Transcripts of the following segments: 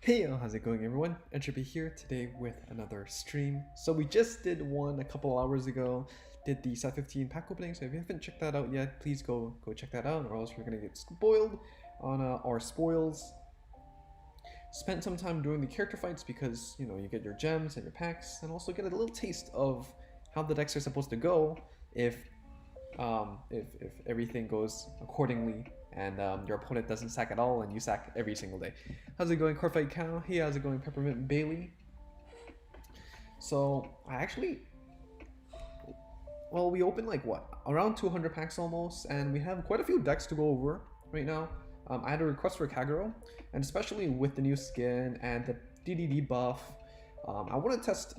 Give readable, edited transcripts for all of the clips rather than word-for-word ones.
Hey, how's it going everyone? Entropy here today with another stream. So we just did one a couple hours ago, did the set 15 pack opening, so if you haven't checked that out yet, please go check that out or else we're gonna get spoiled on our spoils. Spent some time doing the character fights because, you know, you get your gems and your packs and also get a little taste of how the decks are supposed to go if everything goes accordingly and your opponent doesn't sack at all and you sack every single day. How's it going, Cardfight Cow? Hey, how's it going, Peppermint Bailey? So we opened like what, around 200 packs almost, and we have quite a few decks to go over right now. I had a request for Kagero, and especially with the new skin and the DDD buff, I want to test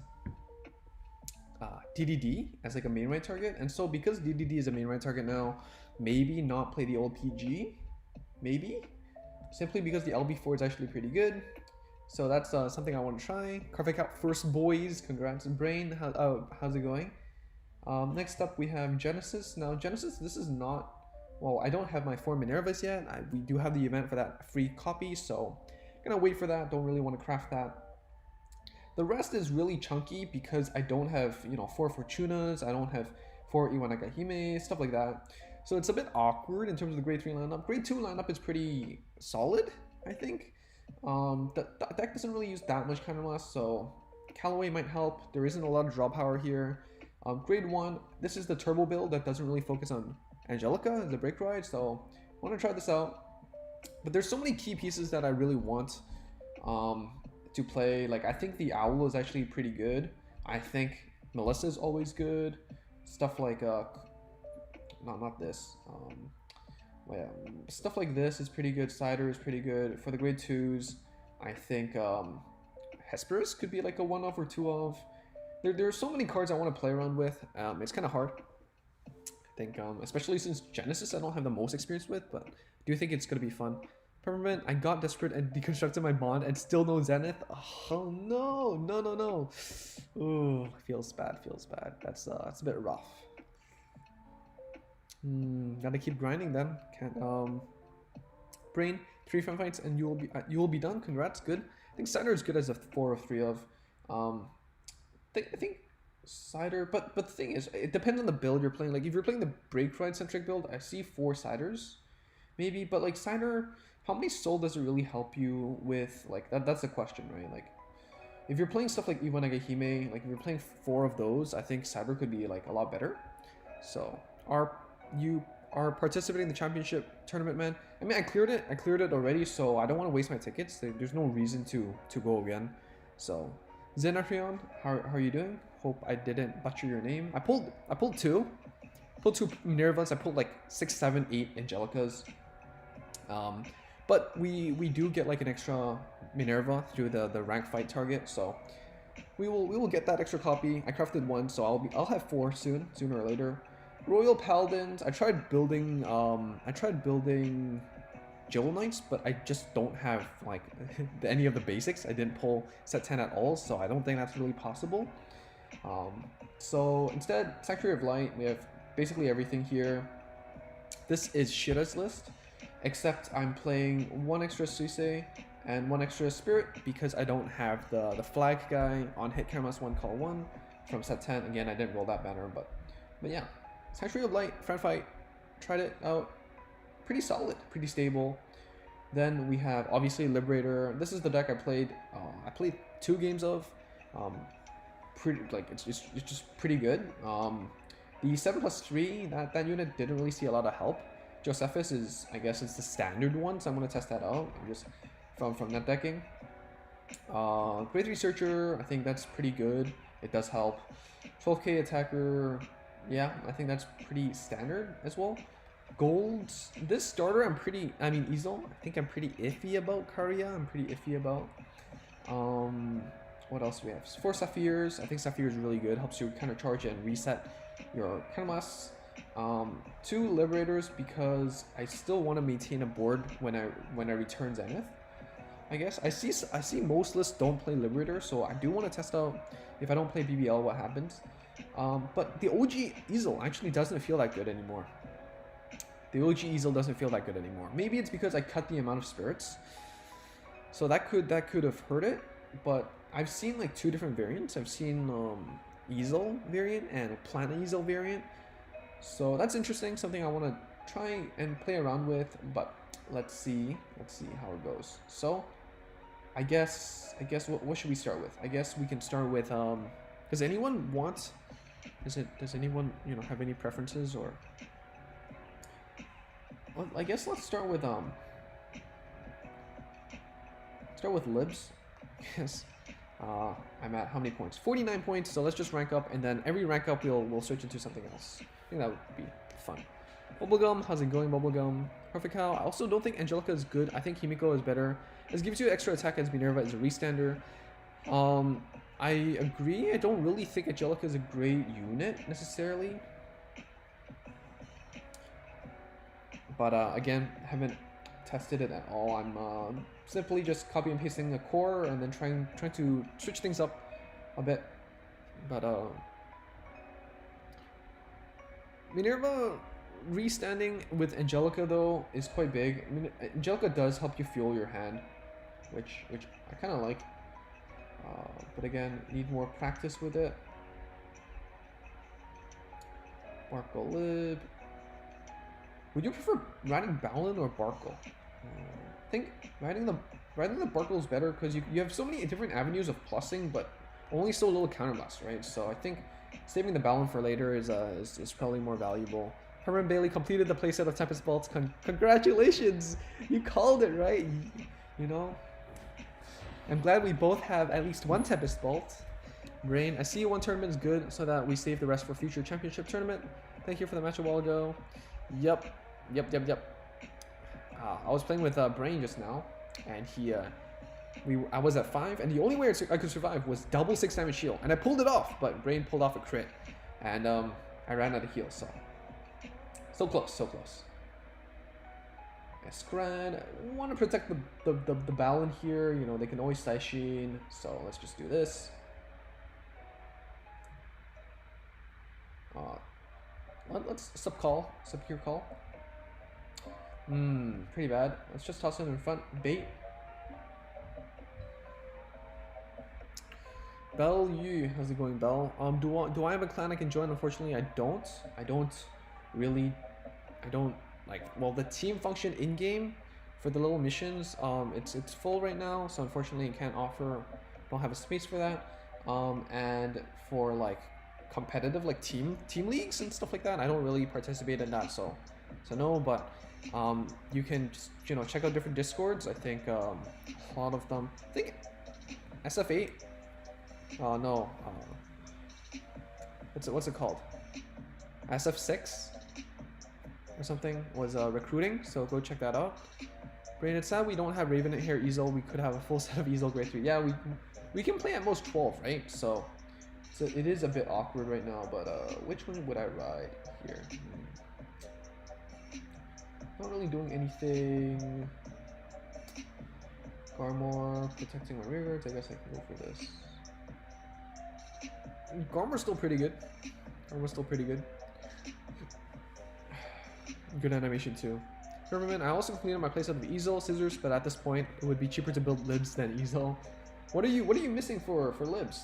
DDD as like a main right target, and so because DDD is a main right target now, maybe not play the old PG, maybe, simply because the LB4 is actually pretty good. So that's something I want to try. Carfight out first, boys. Congrats, Brain. How's it going? Next up we have Genesis. Now Genesis, this is not, well, I don't have my 4 Minervas yet. We do have the event for that free copy, so I'm gonna wait for that. Don't really want to craft that. The rest is really chunky because I don't have, you know, 4 Fortunas, I don't have 4 Iwanagahime, stuff like that. So it's a bit awkward in terms of the grade 3 lineup. Grade 2 lineup is pretty solid, I think. The deck doesn't really use that much counterblast, so Callaway might help. There isn't a lot of draw power here. Grade 1, this is the turbo build that doesn't really focus on Angelica as a break ride, so I want to try this out. But there's so many key pieces that I really want to play. Like, I think the Owl is actually pretty good. I think Melissa is always good. Stuff like not this. Stuff like this is pretty good. Cider is pretty good. For the grade 2s, I think Hesperus could be like a 1-of or 2-of. There are so many cards I want to play around with. It's kind of hard. I think, especially since Genesis I don't have the most experience with, but I do think it's going to be fun. Peppermint, I got desperate and deconstructed my bond and still no Zenith. Oh no. Ooh, feels bad. That's a bit rough. Gotta keep grinding then. Can't Brain, 3 fan fights and you will be done. Congrats, good. I think Cider is good as a 4 of 3 of. I think Cider, but the thing is, it depends on the build you're playing. Like if you're playing the break ride centric build, I see 4 Ciders, maybe. But like Cider, how many soul does it really help you with? Like that's the question, right? Like if you're playing stuff like Iwanagahime, like if you're playing 4 of those, I think Cider could be like a lot better. So you are participating in the championship tournament, man. I mean, I cleared it already, so I don't want to waste my tickets. There's no reason to go again. So Zenarion, how are you doing? Hope I didn't butcher your name. I pulled 2 Minervas. I pulled like 6, 7, 8 Angelicas. But we do get like an extra Minerva through the rank fight target, so we will get that extra copy. I crafted 1, so I'll have 4 sooner or later. Royal Paladins, I tried building Jewel Knights, but I just don't have like any of the basics. I didn't pull set 10 at all, so I don't think that's really possible. So instead, Sanctuary of Light, we have basically everything here. This is Shira's list, except I'm playing 1 extra Suisei and 1 extra Spirit because I don't have the flag guy on hit Camas 1 call 1 from set 10. Again, I didn't roll that banner, but yeah. Sanctuary of Light, friend fight, tried it out, pretty solid, pretty stable. Then we have obviously Liberator. This is the deck I played 2 games of. Pretty, like it's just pretty good. The 7+3, that unit didn't really see a lot of help. Josephus is, I guess it's the standard one, so I'm gonna test that out just from net decking. Grade 3 Searcher, I think that's pretty good. It does help. 12k attacker, yeah, I think that's pretty standard as well. Gold, this starter Ezel, I think I'm pretty iffy about. Karia, I'm pretty iffy about. What else do we have? 4 Sapphires, I think Saphir is really good, helps you kind of charge and reset your Canmas. 2 Liberators because I still want to maintain a board when I return Zenith. I guess I see most lists don't play Liberator, so I do want to test out if I don't play BBL what happens. But the OG Ezel actually doesn't feel that good anymore. The OG Ezel doesn't feel that good anymore. Maybe it's because I cut the amount of spirits. So that could have hurt it, but I've seen like 2 different variants. I've seen Ezel variant and a Planet Ezel variant. So that's interesting, something I want to try and play around with, but let's see how it goes. So I guess what should we start with? I guess we can start with does anyone want, does anyone, you know, have any preferences? Or well, I guess let's start with libs. Yes. I'm at how many points? 49 points. So let's just rank up, and then every rank up we'll switch into something else. I think that would be fun. Bubblegum, how's it going, Bubblegum? Perfect Cow. I also don't think Angelica is good. I think Himiko is better. This gives you extra attack as Minerva is a restander. I agree. I don't really think Angelica is a great unit necessarily. But again, haven't tested it at all. I'm simply just copy and pasting the core and then trying to switch things up a bit. But Minerva restanding with Angelica though is quite big. I mean, Angelica does help you fuel your hand, which I kind of like. But again, need more practice with it. Barkle Lib. Would you prefer riding Balin or Barkle? I think riding the Barkle is better because you have so many different avenues of plussing, but only so little counterblast, right? So I think saving the Balin for later is probably more valuable. Herman Bailey completed the playset of Tempest Bolts. Congratulations! You called it, right? You know? I'm glad we both have at least one Tempest Bolt. Brain, I see one tournament is good so that we save the rest for future championship tournament. Thank you for the match a while ago. Yep. I was playing with Brain just now, and I was at 5, and the only way I could survive was double 6 damage shield, and I pulled it off, but Brain pulled off a crit, and I ran out of heals, so close. Skran, I want to protect the Balin here. You know, they can always Saishin, so let's just do this. Let's sub-cure call. Pretty bad. Let's just toss it in front. Bait. Bell Yu, how's it going, Bell? Do I have a clan I can join? Unfortunately, I don't. I don't like, well, the team function in game for the little missions, it's full right now, so unfortunately don't have a space for that. And for like competitive like team leagues and stuff like that, I don't really participate in that, so no. But you can just, you know, check out different discords. I think a lot of them, I think SF8, no, what's it called, SF6 or something was recruiting, so go check that out. Brain, it's sad we don't have Raven here. Ezel, we could have a full set of Ezel grade 3. Yeah, we can play at most 12, right? So it is a bit awkward right now, but which one would I ride here? Not really doing anything. Garmor, protecting my rearguards. I guess I can go for this. Garmor's still pretty good. Good animation too. Herman, I also completed my playset of Ezel, Scissors, but at this point it would be cheaper to build libs than Ezel. What are you missing for libs?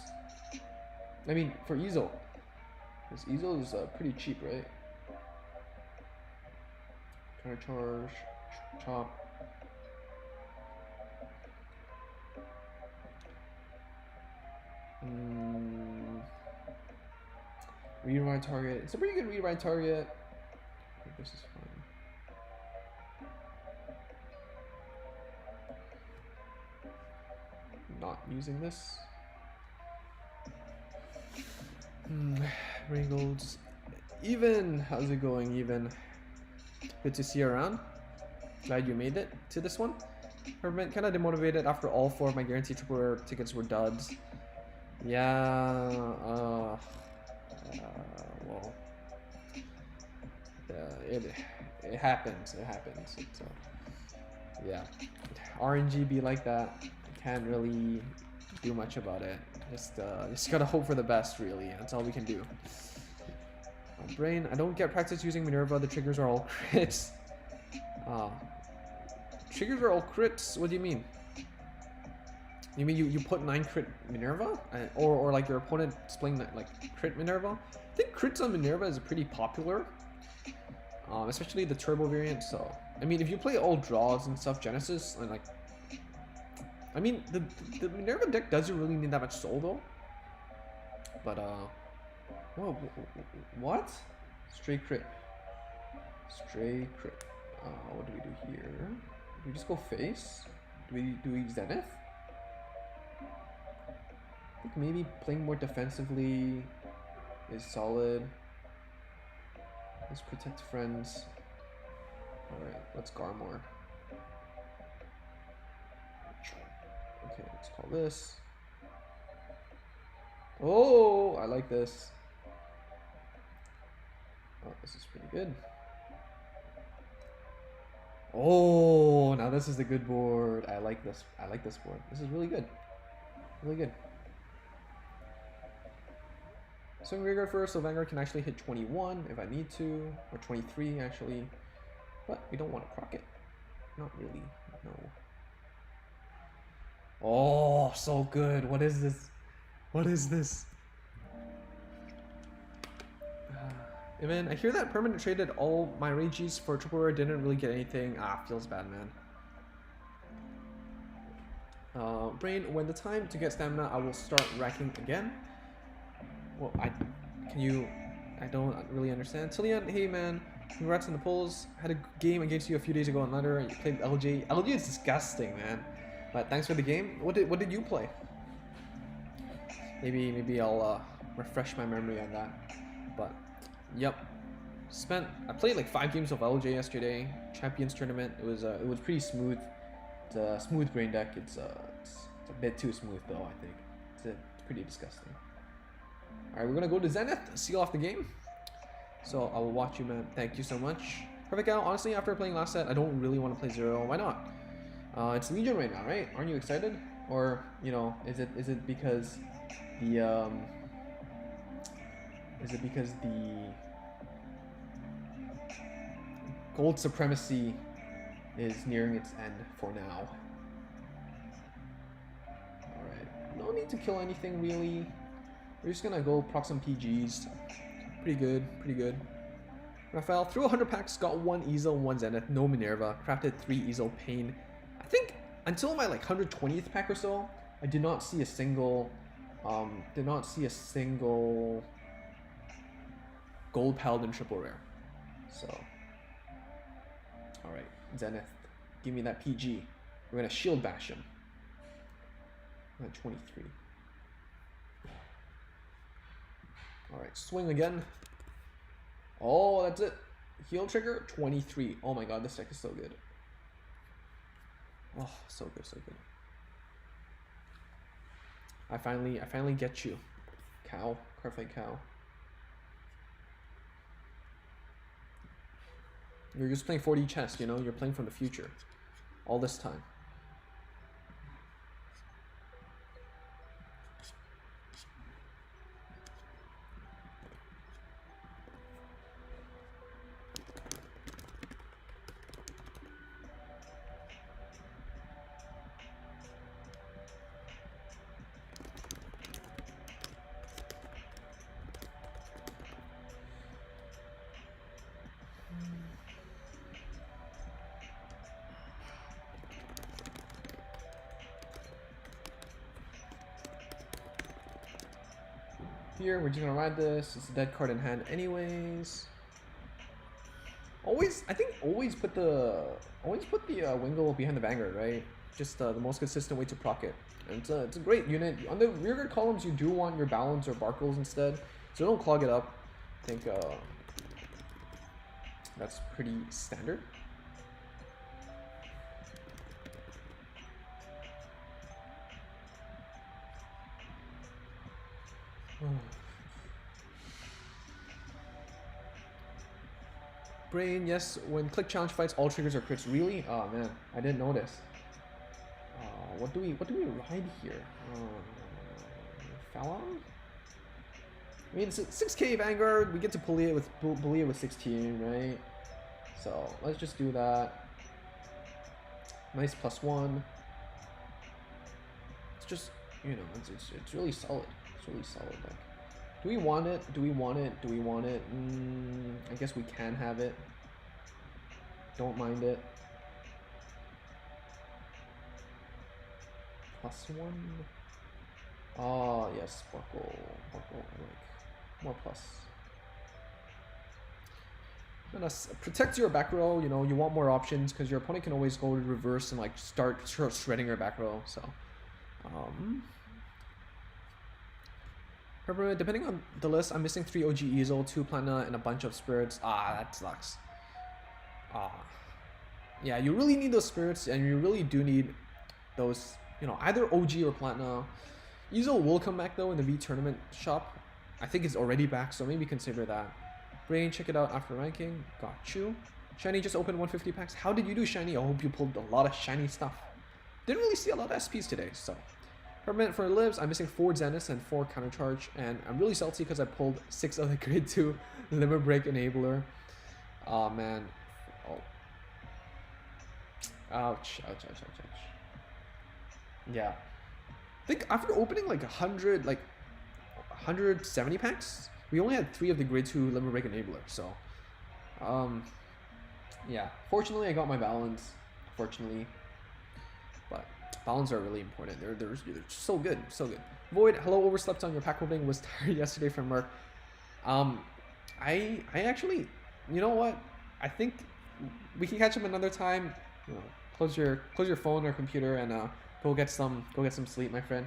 I mean, for Ezel. Because Ezel is pretty cheap, right? Countercharge, chop. Read-ride target. It's a pretty good read-ride target. I think this is fine. Not using this. Ringolds. Even, how's it going? Even. Good to see you around. Glad you made it to this one. Herman, kind of demotivated after all 4 of my guaranteed triple tickets were duds. Yeah. Well. It happens. It's, yeah. RNG be like that. Can't really do much about it. Just gotta hope for the best, really. That's all we can do. Brain, I don't get practice using Minerva. The triggers are all crits. Triggers are all crits? What do you mean? You mean you put 9 crit Minerva? Or like your opponent's playing like crit Minerva? I think crits on Minerva is pretty popular. Especially the turbo variant, so I mean if you play all draws and stuff, Genesis, and like I mean the Minerva deck doesn't really need that much soul though. But whoa, what? Stray crit. Stray crit. What do we do here? Do we just go face? Do we Zenith? I think maybe playing more defensively is solid. Let's protect friends. Alright, let's Garmor. Okay, let's call this. Oh, I like this. Oh, this is pretty good. Oh, now this is a good board. I like this. I like this board. This is really good. Really good. Swing Vanguard first, so Vanguard can actually hit 21 if I need to, or 23 actually, but we don't want to proc it. Not really, no. Oh, so good. What is this? What is this? Man, I hear that permanent traded all my Regis for triple rare, didn't really get anything. Feels bad, man. Brain, when the time to get stamina, I will start racking again. Well, I don't really understand. Tillian, hey man, congrats on the polls. Had a game against you a few days ago on ladder. You played LJ. LJ is disgusting, man. But thanks for the game. What did you play? Maybe I'll refresh my memory on that. But yep, I played like 5 games of LJ yesterday. Champions tournament. It was pretty smooth. It's a smooth brain deck. It's a bit too smooth though. I think it's pretty disgusting. Alright, we're gonna go to Zenith, seal off the game. So I will watch you, man. Thank you so much. Perfect Gal, honestly, after playing last set, I don't really want to play Zero. Why not? It's Legion right now, right? Aren't you excited? Or, you know, is it because the gold supremacy is nearing its end for now? Alright. No need to kill anything really. We're just gonna go proc some PGs. Pretty good, pretty good. Raphael, through 100 packs, got 1 Ezel, 1 Zenith, no Minerva, crafted 3 Ezel Pain. I think until my like 120th pack or so, I did not see a single gold paladin triple rare. So, alright, Zenith, give me that PG. We're gonna shield bash him. I'm at 23. Alright, swing again. Oh, that's it. Heal trigger, 23. Oh my god, this deck is so good. Oh, so good, so good. I finally get you. Cow. Cardfight cow. You're just playing 4D chess, you know? You're playing from the future. All this time. Here, we're just gonna ride this. It's a dead card in hand anyways. I think always put the Wingle behind the Vanguard, right? Just the most consistent way to proc it. And it's a great unit. On the rearguard columns, you do want your Balance or Barkles instead, so don't clog it up. I think that's pretty standard. Brain, yes, when click challenge fights, all triggers are crits. Really? Oh man, I didn't notice. What do we ride here? Fallon? I mean, it's a 6k Vanguard. We get to bully it with 16, right? So let's just do that. Nice +1. it's just, you know, it's really solid. It's really solid. Like, do we want it? Do we want it? Do we want it? I guess we can have it. Don't mind it. +1. Oh yes, Sparkle. Sparkle. I like more plus. And protect your back row. You know, you want more options because your opponent can always go to reverse and like start shredding your back row. So, depending on the list, I'm missing 3 OG Ezel, 2 Platina, and a bunch of spirits. Ah, that sucks. Yeah, you really need those spirits, and you really do need those. You know, either OG or Platina. Ezel will come back though in the V tournament shop. I think it's already back, so maybe consider that. Brain, check it out after ranking. Got you. Shiny just opened 150 packs. How did you do, Shiny? I hope you pulled a lot of shiny stuff. Didn't really see a lot of SPs today, so. Permanent for Libs, I'm missing 4 Zeniths and 4 Countercharge, and I'm really salty because I pulled 6 of the grade 2 Limit Break Enabler. Oh man. Oh. Ouch, ouch, ouch, ouch, ouch. Yeah. I think after opening like 170 packs, we only had 3 of the grade 2 Limit Break Enabler, so yeah. Fortunately I got my balance. Fortunately. But balance are really important. They're so good, so good. Void, hello, overslept on your pack opening, was tired yesterday from work. I actually, you know what? I think we can catch up another time. You know, close your phone or computer and go get some sleep, my friend.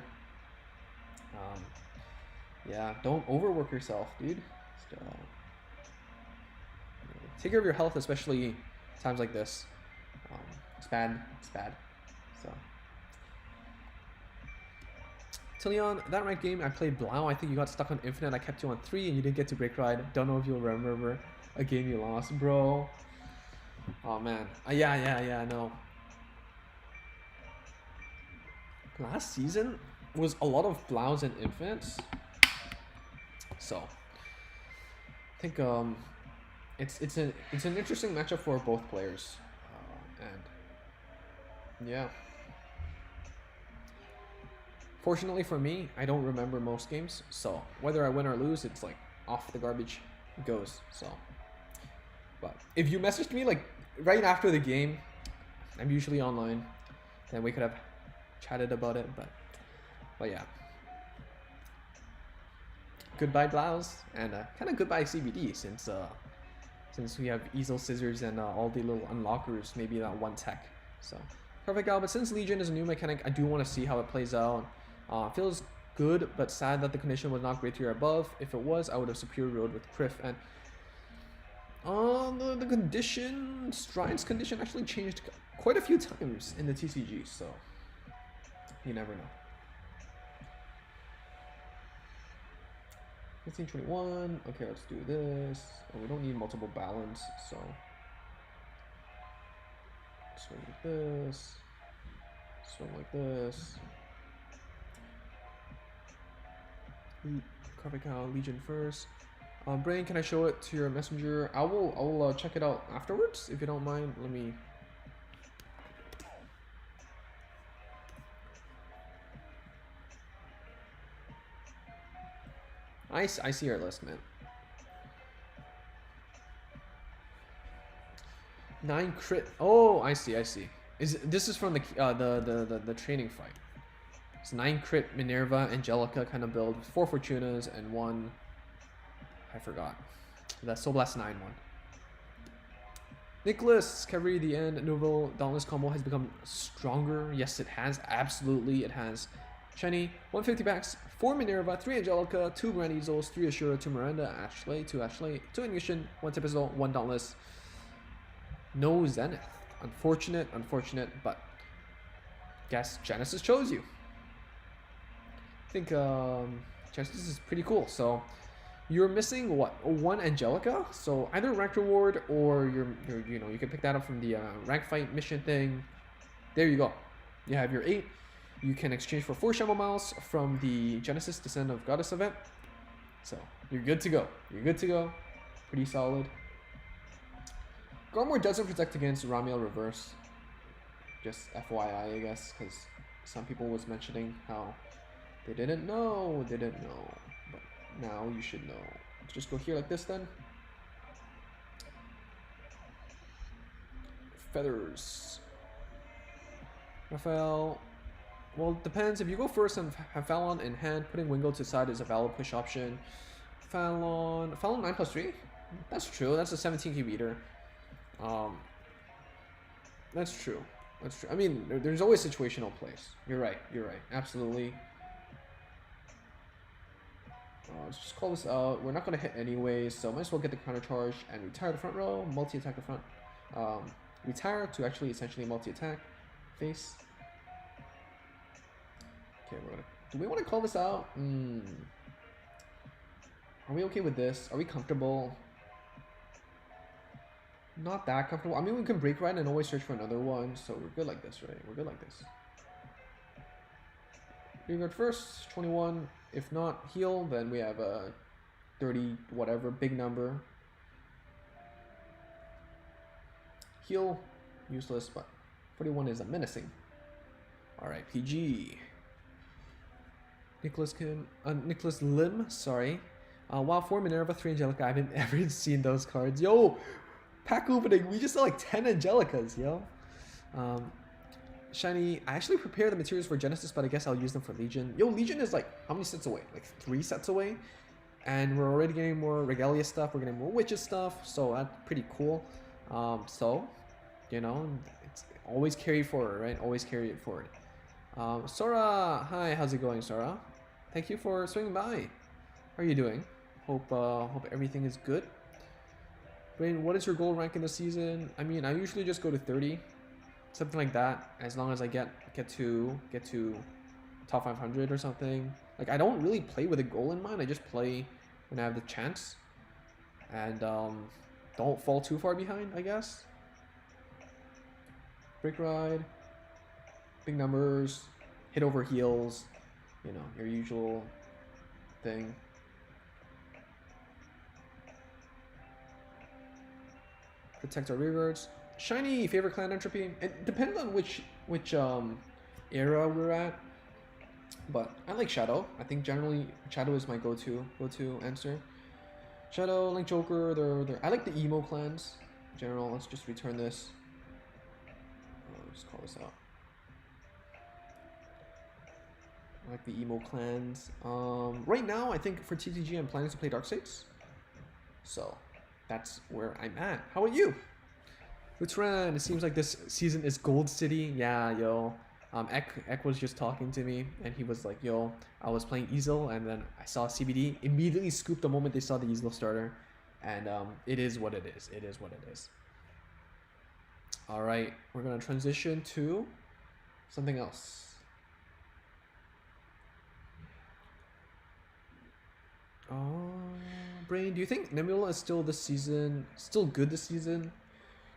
Yeah, don't overwork yourself, dude. Just, take care of your health, especially times like this. It's bad. It's bad. So, Tillion, that ranked game I played Blau. I think you got stuck on Infinite. I kept you on 3 and you didn't get to Break Ride. Don't know if you'll remember a game you lost, bro. Oh man. Yeah, I know. Last season was a lot of Blaus and Infinites. So I think it's an interesting matchup for both players. And yeah. Fortunately for me, I don't remember most games, so whether I win or lose, it's like off the garbage goes. So, but if you messaged me like right after the game, I'm usually online, then we could have chatted about it. But yeah. Goodbye Blouse, and kind of goodbye CBD since we have Ezel scissors and all the little unlockers, maybe that one tech. So perfect out. But since Legion is a new mechanic, I do want to see how it plays out. Feels good, but sad that the condition was not grade 3 or above. If it was, I would have superior road with Criff. And the condition, Stride's condition actually changed quite a few times in the TCG, so you never know. 1521. Okay, let's do this. Oh, we don't need multiple balance, so swing like this, swing like this. Cardfight cow Legion first. Brain, can I show it to your messenger? I will check it out afterwards if you don't mind. Let me. I see your list, man. 9 crit. Oh, I see. This is from the training fight. It's 9 crit Minerva Angelica kind of build, 4 Fortunas and 1. I forgot. That Soul Blast 9 one. Nicholas, Cavalry the end. Novel Dauntless combo has become stronger. Yes, it has. Absolutely, it has. Shiny, 150 packs, 4 Minerva, 3 Angelica, 2 Grand Ezels, 3 Ashura, 2 Miranda, Ashley, 2 Ignition, 1 Typical, 1 Dauntless. No Zenith. Unfortunate, but guess Genesis chose you. I think Genesis is pretty cool. So you're missing what? 1 Angelica. So either rank reward or you know, you can pick that up from the rank fight mission thing. There you go. You have your 8. You can exchange for 4 Shaman Miles from the Genesis Descent of Goddess event. So you're good to go. Pretty solid. Garmor doesn't protect against Ramiel reverse. Just FYI, I guess, because some people was mentioning how they didn't know, but now you should know. Let's just go here like this then. Feathers. Raphael. Well, it depends. If you go first and have Fallon in hand, putting Wingo to the side is a valid push option. Fallon 9+3. That's true. That's a 17k beater. That's true. That's true. I mean, there's always situational plays. You're right. You're right. Absolutely. Let's just call this out. We're not going to hit anyways, so might as well get the counter charge and retire the front row, multi-attack the front. Retire to actually essentially multi-attack face. Okay, we're gonna. Do we want to call this out? Are we okay with this? Are we comfortable? Not that comfortable. I mean, we can break ride and always search for another one, so we're good like this, right? We're good like this. Vanguard first, 21. If not heal, then we have a 30 whatever, big number. Heal, useless, but 41 is a menacing. Alright, PG. Nicholas Lim, sorry. Wow, 4 Minerva, 3 Angelica. I haven't ever seen those cards. Yo, pack opening. We just saw like 10 Angelicas, yo. Shiny. I actually prepared the materials for Genesis, but I guess I'll use them for Legion. Yo, Legion is like, how many sets away? Like 3 sets away. And we're already getting more Regalia stuff. We're getting more Witches stuff. So that's pretty cool. So, you know, it's always carry forward, right? Always carry it forward. Sora, hi, how's it going, Sora? Thank you for swinging by. How are you doing? Hope everything is good. Brain, what is your goal rank in the season? I mean, I usually just go to 30, something like that. As long as I get to top 500 or something. Like, I don't really play with a goal in mind. I just play when I have the chance, and don't fall too far behind, I guess. Break ride, big numbers, hit over heels, you know, your usual thing. Protect our rear guards. Shiny, favorite clan Entropy. It depends on which era we're at, but I like Shadow. I think generally Shadow is my go-to answer. Shadow, Link Joker. They're I like the emo clans in general. Let's just return this. Just call this out. I like the emo clans. Right now, I think for TTG, I'm planning to play Darkseids. So that's where I'm at. How about you? Lutran, it seems like this season is Gold City. Yeah, yo. Ek was just talking to me, and he was like, yo, I was playing Ezel, and then I saw CBD. Immediately scooped the moment they saw the Ezel starter. And it is what it is. It is what it is. All right, we're going to transition to something else. Brain, do you think Nebula is still good this season?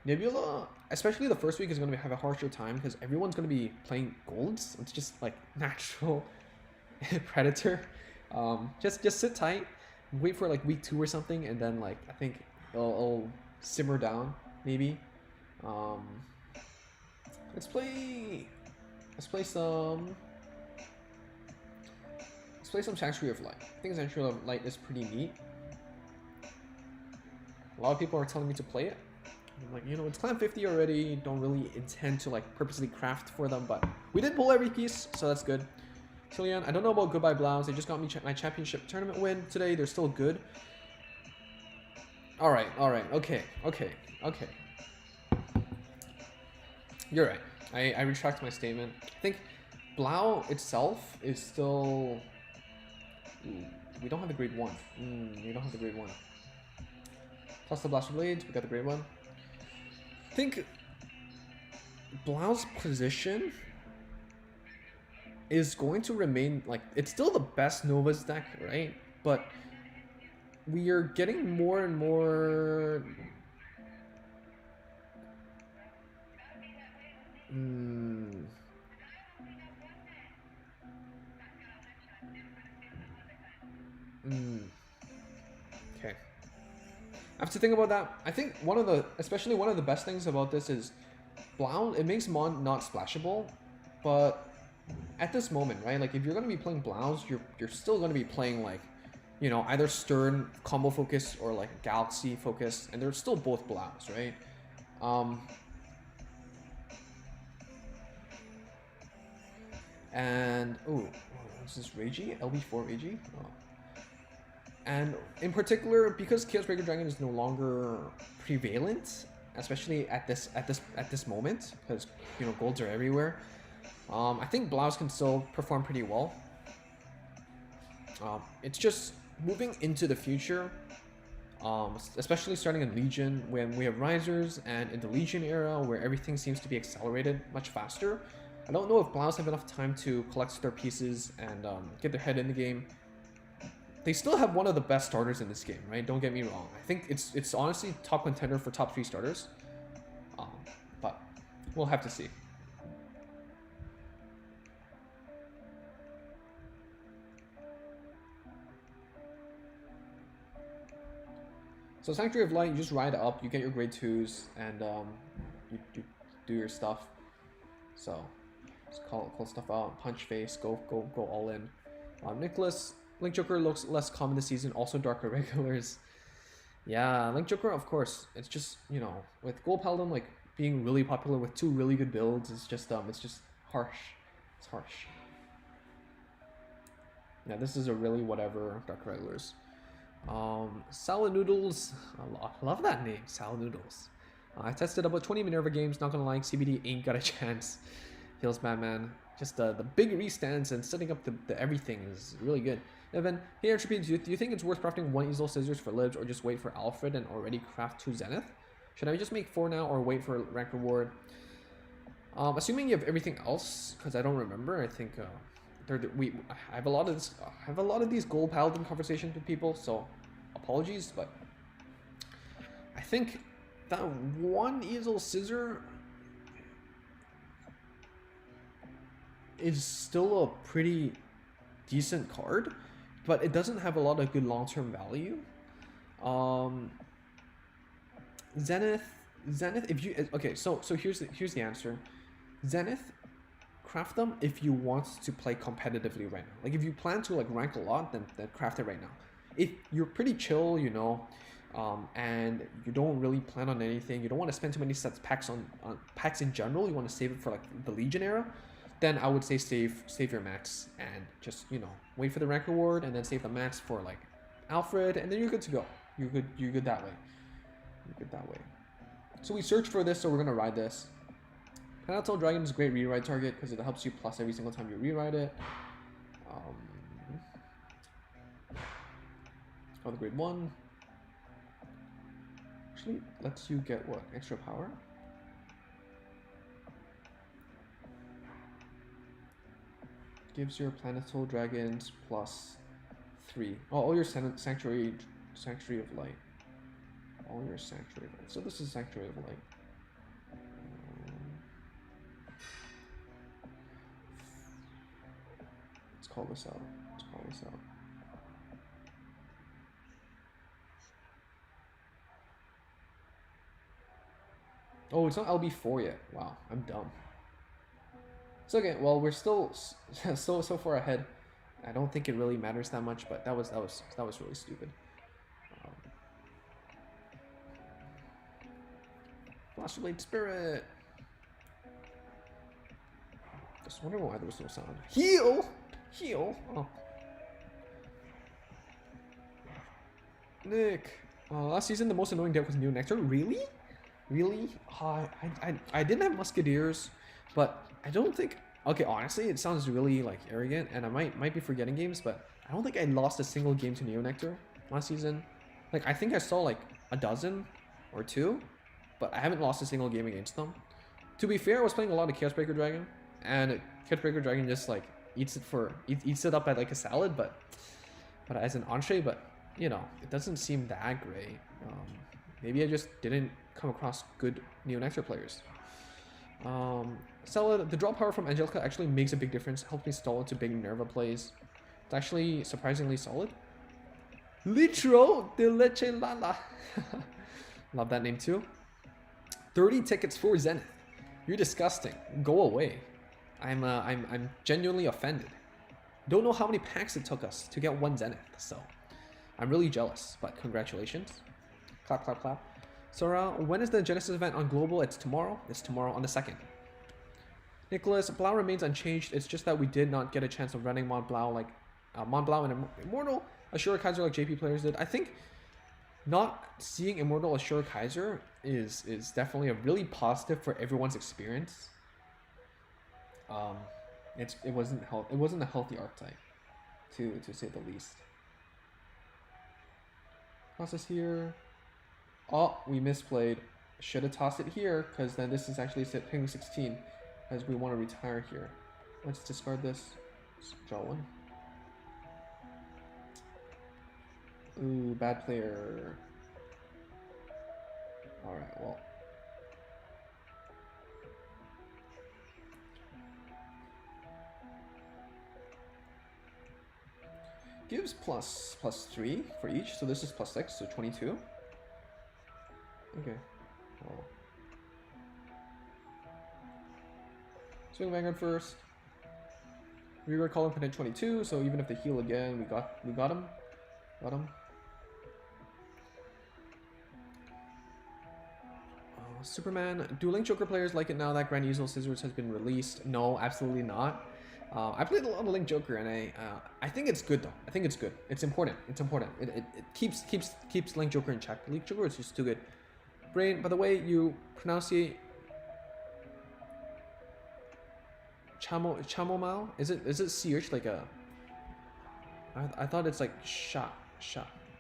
Nebula, especially the first week, is going to have a harsher time because everyone's going to be playing golds. It's just like natural predator. Just sit tight, wait for like week 2 or something, and then like I think it'll simmer down maybe. Let's play some Sanctuary of Light. I think Sanctuary of Light is pretty neat. A lot of people are telling me to play it. I'm like, you know, it's clan 50 already. Don't really intend to like purposely craft for them, but we did pull every piece, so that's good. Killian, I don't know about Goodbye Blouse. They just got me my championship tournament win today. They're still good. All right, okay. You're right. I retract my statement. I think Blau itself is still. Ooh, we don't have the grade 1. We don't have the grade 1. Plus the Blaster Blades, we got the grade 1. I think Blau's position is going to remain, like, it's still the best Nova's deck, right? But we are getting more and more okay. I have to think about that. I think especially one of the best things about this is Blau, it makes Mon not splashable, but at this moment, right? Like if you're gonna be playing Blouse, you're still gonna be playing like, you know, either Stern combo focus or like Galaxy focus, and they're still both Blouse, right? And oh, this is Reiji, LB4 Reiji. Oh. And in particular, because Chaos Breaker Dragon is no longer prevalent, especially at this moment, because you know golds are everywhere. I think Blouse can still perform pretty well. It's just moving into the future, especially starting in Legion when we have Risers, and in the Legion era where everything seems to be accelerated much faster. I don't know if Blouse have enough time to collect their pieces and get their head in the game. They still have one of the best starters in this game, right? Don't get me wrong. I think it's honestly top contender for top 3 starters. But we'll have to see. So Sanctuary of Light, you just ride up, you get your grade 2s, and you do your stuff. So just call stuff out, punch face, go all in. Nicholas, Link Joker looks less common this season, also darker regulars. Yeah, Link Joker, of course. It's just, you know, with Gold Paladin like being really popular with 2 really good builds, it's just harsh. It's harsh. Yeah, this is a really whatever dark regulars. Salad Noodles, I love that name, Salad Noodles. I tested about 20 Minerva games, not gonna lie, CBD ain't got a chance. Feels bad, man. Just the big restands and setting up the everything is really good. Evan, hey Entropy, do you think it's worth crafting 1 Ezel scissors for libs, or just wait for Alfred and already craft 2 Zenith? Should I just make 4 now or wait for rank reward? Assuming you have everything else, because I don't remember, I think I have a lot of these Gold Paladin conversations with people, so apologies, but I think that 1 Ezel scissor is still a pretty decent card, but it doesn't have a lot of good long-term value. Zenith, if you okay, so here's the answer. Zenith, craft them if you want to play competitively right now. Like if you plan to like rank a lot, then craft it right now. If you're pretty chill, you know, and you don't really plan on anything, you don't want to spend too many sets packs on packs in general, you want to save it for like the Legion era, then I would say save your max and just, you know, wait for the rank reward and then save the max for like Alfred, and then you're good to go. You're good that way. You're good that way. So we searched for this, so we're gonna ride this. Panatal Dragon is a great rewrite target because it helps you plus every single time you rewrite it. The grade 1 actually lets you get what? Extra power? Gives your Planetal Dragons plus 3. Oh, all your Sanctuary of Light. All your Sanctuary of Light. So this is Sanctuary of Light. Let's call this out. Oh, it's not LB4 yet. Wow, I'm dumb. It's okay. Well, we're still so far ahead. I don't think it really matters that much, but that was really stupid. Blade Spirit. Just wonder why there was no sound. Heal. Oh. Nick. Last season, the most annoying deck was Neo Nectar. Really? I didn't have Musketeers, but I don't think. Okay, honestly, it sounds really like arrogant, and I might be forgetting games, but I don't think I lost a single game to Neo Nectar last season. Like I think I saw like a dozen or 2, but I haven't lost a single game against them. To be fair, I was playing a lot of Chaos Breaker Dragon, and Chaos Breaker Dragon just like eats it up at like a salad, but as an entree. But you know, it doesn't seem that great. Maybe I just didn't come across good Neo Nectar players. Salad, the draw power from Angelica actually makes a big difference. Helps me stall into big Minerva plays. It's actually surprisingly solid. Litro de Leche Lala. Love that name too. 30 tickets for Zenith. You're disgusting. Go away. I'm genuinely offended. Don't know how many packs it took us to get one Zenith, so I'm really jealous. But congratulations! Clap, clap, clap. So when is the Genesis event on Global? It's tomorrow. It's tomorrow on the 2nd. Nicholas, Blau remains unchanged. It's just that we did not get a chance of running Mont Blau like Mont Blau and Immortal Assure Kaiser like JP players did. I think not seeing Immortal Assure Kaiser is definitely a really positive for everyone's experience. It wasn't a healthy archetype, to say the least. Process here. Oh, we misplayed. Should have tossed it here, because then this is actually ping 16, as we want to retire here. Let's discard this. Let's draw one. Ooh, bad player. Alright, well. Gives +3 for each, so this is +6, so 22. Okay, well. Swing Vanguard first. Reroll Column Pendant 22, so even if they heal again, we got him. Got him. Superman. Do Link Joker players like it now that Grand Ezel Scissors has been released? No, absolutely not. I played a lot of Link Joker, and I think it's good though. I think it's good. It's important. It's important. It keeps Link Joker in check. Link Joker is just too good. Brain, by the way, you pronunciate chamomile? Is it CH like a? I thought it's like shot.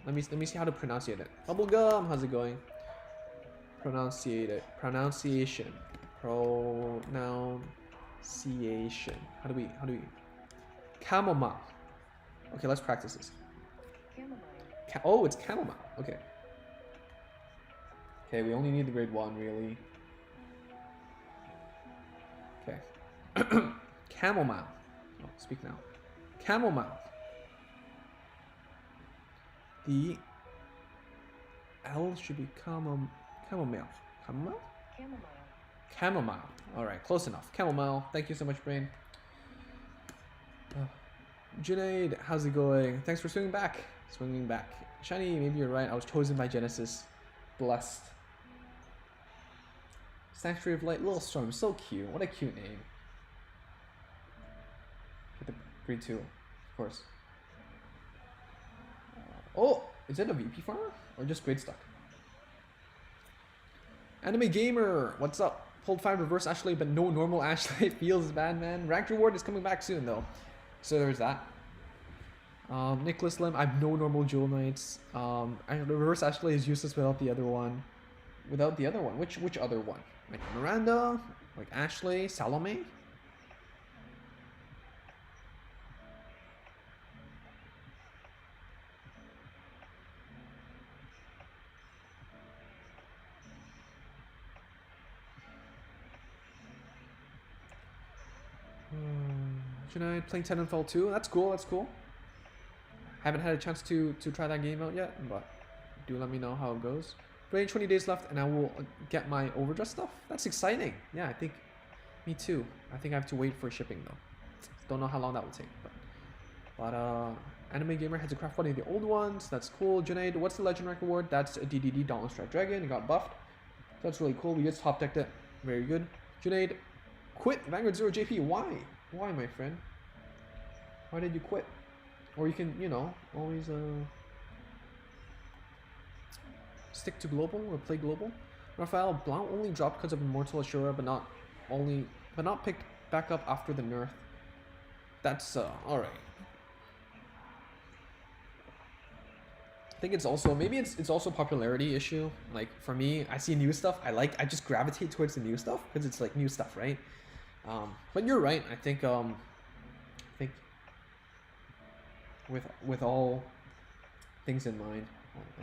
Let me see how to pronounce it. Bubblegum, how's it going? Pronunciation. How do we? Chamomile. Okay, let's practice this. Chamomile. Oh, it's chamomile. Okay. Okay, we only need the grade 1, really. Okay. Chamomile. Oh, speak now. Chamomile. The L should be chamomile. Chamomile? Chamomile. Alright, close enough. Chamomile. Thank you so much, Brain. Junaid, how's it going? Thanks for swinging back. Shiny, maybe you're right. I was chosen by Genesis. Blessed. Sanctuary of Light, Little Storm. So cute. What a cute name. Get the grade 2, of course. Oh, is it a VP farmer? Or just grade stuck? Anime Gamer, what's up? Pulled 5 reverse Ashley, but no normal Ashley. Feels bad, man. Ranked reward is coming back soon, though. So there's that. Nicholas Lim, I have no normal Jewel Knights. Reverse Ashley is useless without the other one. Which other one? Like Miranda? Like Ashley? Salome? Junaid playing Titanfall 2. That's cool. Haven't had a chance to try that game out yet, but do let me know how it goes. Brain, 20 days left, and I will get my overdress stuff. That's exciting. Yeah, I think me too. I think I have to wait for shipping though. Don't know how long that will take, but Anime Gamer had to craft one of the old ones. That's cool. Junaid, what's the Legend Rank Award? That's a DDD Dauntless Strike Dragon. It got buffed. That's really cool. We just top decked it. Very good. Junaid, quit Vanguard 0 JP. Why? Why, my friend? Why did you quit? Or you can, always stick to global or play global. Raphael, Blount only dropped because of Immortal Ashura, but not picked back up after the nerf. That's alright. I think it's also it's also a popularity issue. Like for me, I see new stuff. I just gravitate towards the new stuff because it's like new stuff, right? But you're right. I think with all things in mind,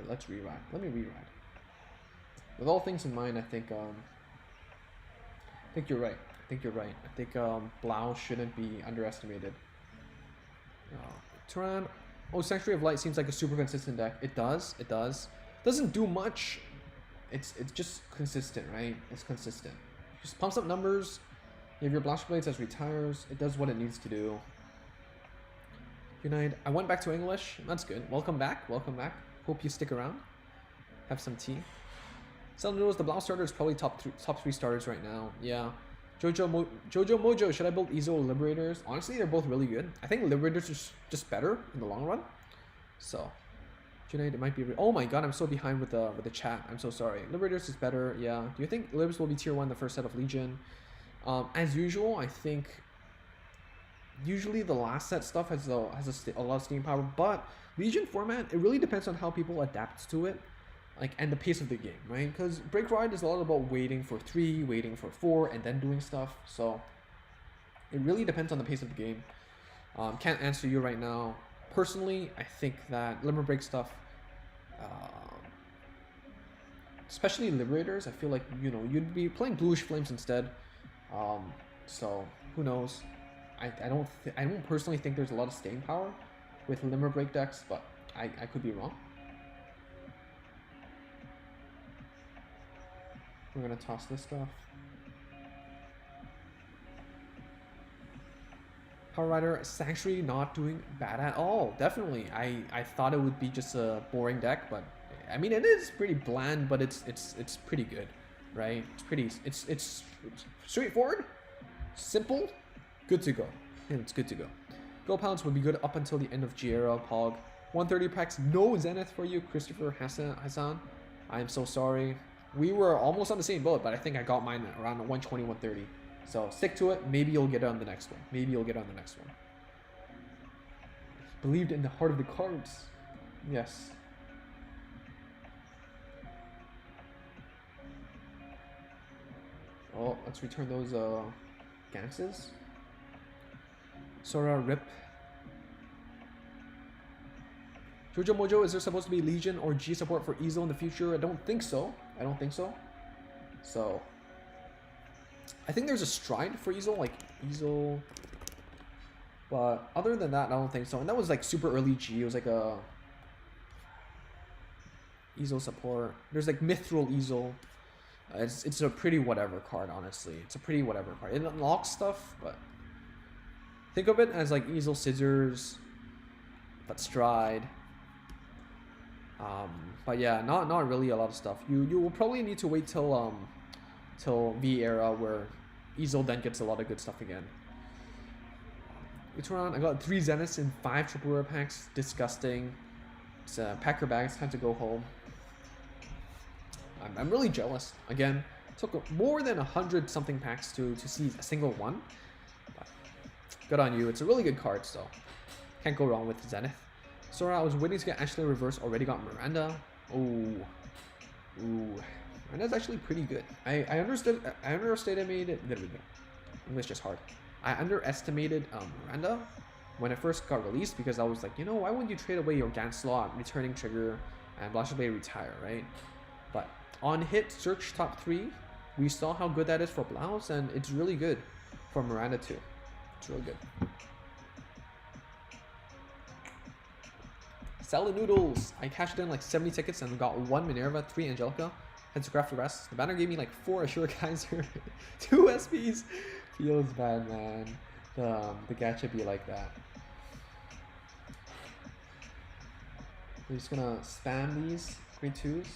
let's rewrite. Let me rewrite. With all things in mind, I think you're right. I think Blau shouldn't be underestimated. Turan, Sanctuary of Light seems like a super consistent deck. It does. Doesn't do much. It's just consistent, right? It's consistent. Just pumps up numbers. You have your Blaster Blades as retires. It does what it needs to do. Unite. I went back to English. That's good. Welcome back. Welcome back. Hope you stick around. Have some tea. Someone knows the Blau starter is probably top three starters right now. Yeah. Jojo Mojo, should I build Ezel or Liberators? Honestly, they're both really good. I think Liberators is just better in the long run. So, Unite, it might be. Oh my god, I'm so behind with the chat. I'm so sorry. Liberators is better. Yeah. Do you think Libs will be tier 1 the first set of Legion? As usual, I think. Usually the last set stuff has a lot of staying power, but Legion format, it really depends on how people adapt to it, like, and the pace of the game, right? Because Break Ride is a lot about waiting for 3, waiting for 4, and then doing stuff. So it really depends on the pace of the game. Can't answer you right now. Personally, I think that Limit Break stuff, especially Liberators, I feel like, you know, you'd be playing Bluish Flames instead. So who knows? I don't personally think there's a lot of staying power with Limit Break decks, but I could be wrong. We're gonna toss this stuff. Power Rider Sanctuary not doing bad at all. Definitely. I thought it would be just a boring deck, but I mean it is pretty bland, but it's pretty good, right? It's straightforward, simple, good to go. And it's good to go. Gold Pounds would be good up until the end of G-Era, Pog. 130 packs, no Zenith for you, Christopher Hassan. I am so sorry. We were almost on the same boat, but I think I got mine around 120, 130. So stick to it. Maybe you'll get it on the next one. Maybe you'll get it on the next one. Believed in the heart of the cards. Yes. Oh, let's return those Ganxes. Sora, rip. Jojo Mojo, is there supposed to be Legion or G support for Ezel in the future? I don't think so. I don't think so. So, I think there's a Stride for Ezel, like Ezel. But other than that, I don't think so. And that was like super early G. It was like a Ezel support. There's like Mithril Ezel. It's a pretty whatever card, honestly. It's a pretty whatever card. It unlocks stuff, but think of it as like Ezel Scissors, but Stride. But yeah, not really a lot of stuff. You will probably need to wait till V era where Ezel then gets a lot of good stuff again. It's around. I got 3 Zeniths in 5 triple rare packs. Disgusting. It's pack your bags. Time to go home. I'm really jealous. Again, took more than 100 something packs to see a single one. But good on you. It's a really good card, so can't go wrong with Zenith. Sora, I was waiting to get Ashley Reverse. Already got Miranda. Ooh. Miranda's actually pretty good. I underestimated. English just hard. I underestimated Miranda when it first got released because I was like, you know, why would you trade away your Gan slot, returning trigger, and Blaster Blade retire, right? But on hit search top 3, we saw how good that is for Blouse, and it's really good for Miranda too. It's really good. Salad Noodles. I cashed in like 70 tickets and got 1 Minerva, 3 Angelica. Had to graph the rest. The banner gave me like 4 Assure Kaiser, 2 SPs. Feels bad, man. The gacha be like that. We're just gonna spam these grade 2s.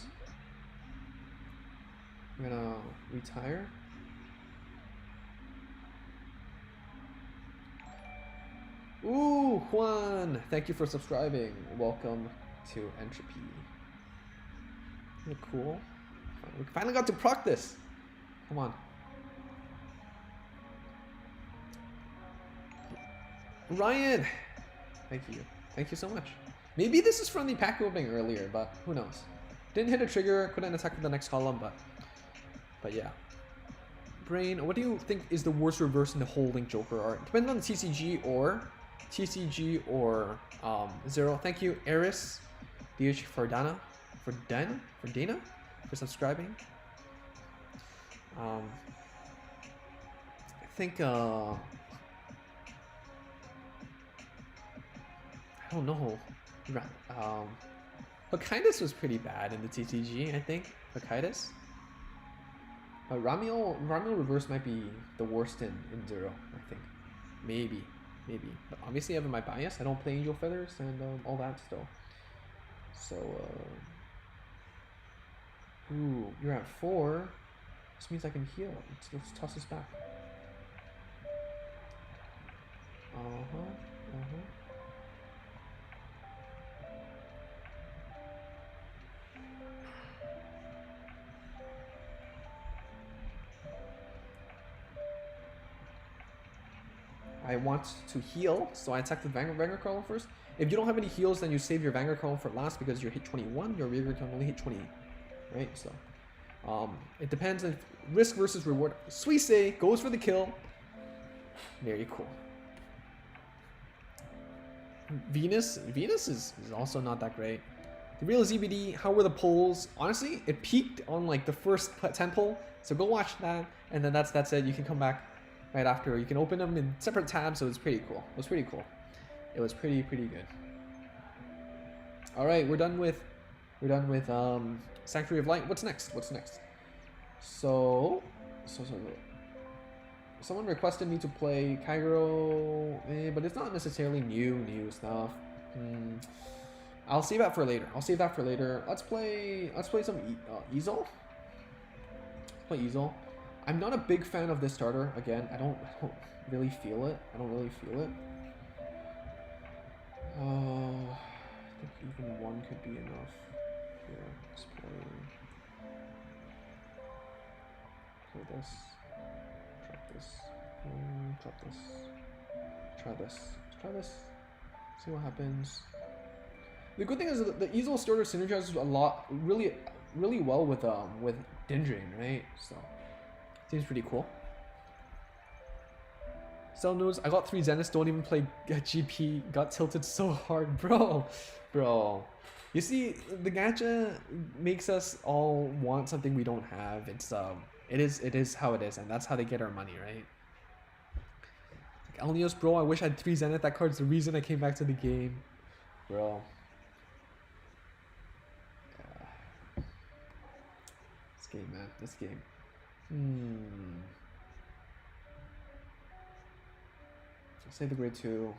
We're gonna retire. Ooh, Juan! Thank you for subscribing. Welcome to Entropy. Isn't it cool? We finally got to proc this. Come on. Ryan! Thank you. Thank you so much. Maybe this is from the pack opening earlier, but who knows. Didn't hit a trigger, couldn't attack with the next column, but yeah. Brain, what do you think is the worst reverse in the whole Link Joker art? Depends on the TCG or Zero. Thank you, Eris, DH for Dana, for subscribing. I think I don't know. Hokkaitis was pretty bad in the TCG, I think. Hokkaitis. Ramiel reverse might be the worst in 0, I think. Maybe. But obviously I have my bias. I don't play Angel Feathers and all that still. So, ooh, you're at 4. This means I can heal. Let's toss this back. I want to heal, so I attack the Vanguard column first. If you don't have any heals, then you save your Vanguard column for last because you're hit 21. Your rear can only hit 20, right? So, it depends on risk versus reward. Suisse goes for the kill. Very cool. Venus is also not that great. The real ZBD, how were the polls? Honestly, it peaked on like the first 10 poll, so go watch that, and then that's it. You can come back right after. You can open them in separate tabs, so it's pretty cool. It was pretty good. All right, we're done with Sanctuary of Light. What's next? So someone requested me to play Kairo, but it's not necessarily new stuff. I'll save that for later. Let's play some Ezel. Let's play Ezel. I'm not a big fan of this starter. Again, I don't really feel it. I think even 1 could be enough. Here, let's play this. Drop this. Try this. See what happens. The good thing is that the Ezel starter synergizes a lot, really well with Dendring, right? So seems pretty cool. Cell knows I got 3 Zeniths, don't even play GP, got tilted so hard, bro. You see, the gacha makes us all want something we don't have. It is how it is, and that's how they get our money, right? Like Elnios, bro, I wish I had 3 Zenith. That card's the reason I came back to the game, bro. This game, man. This game. I'll save the grade 2.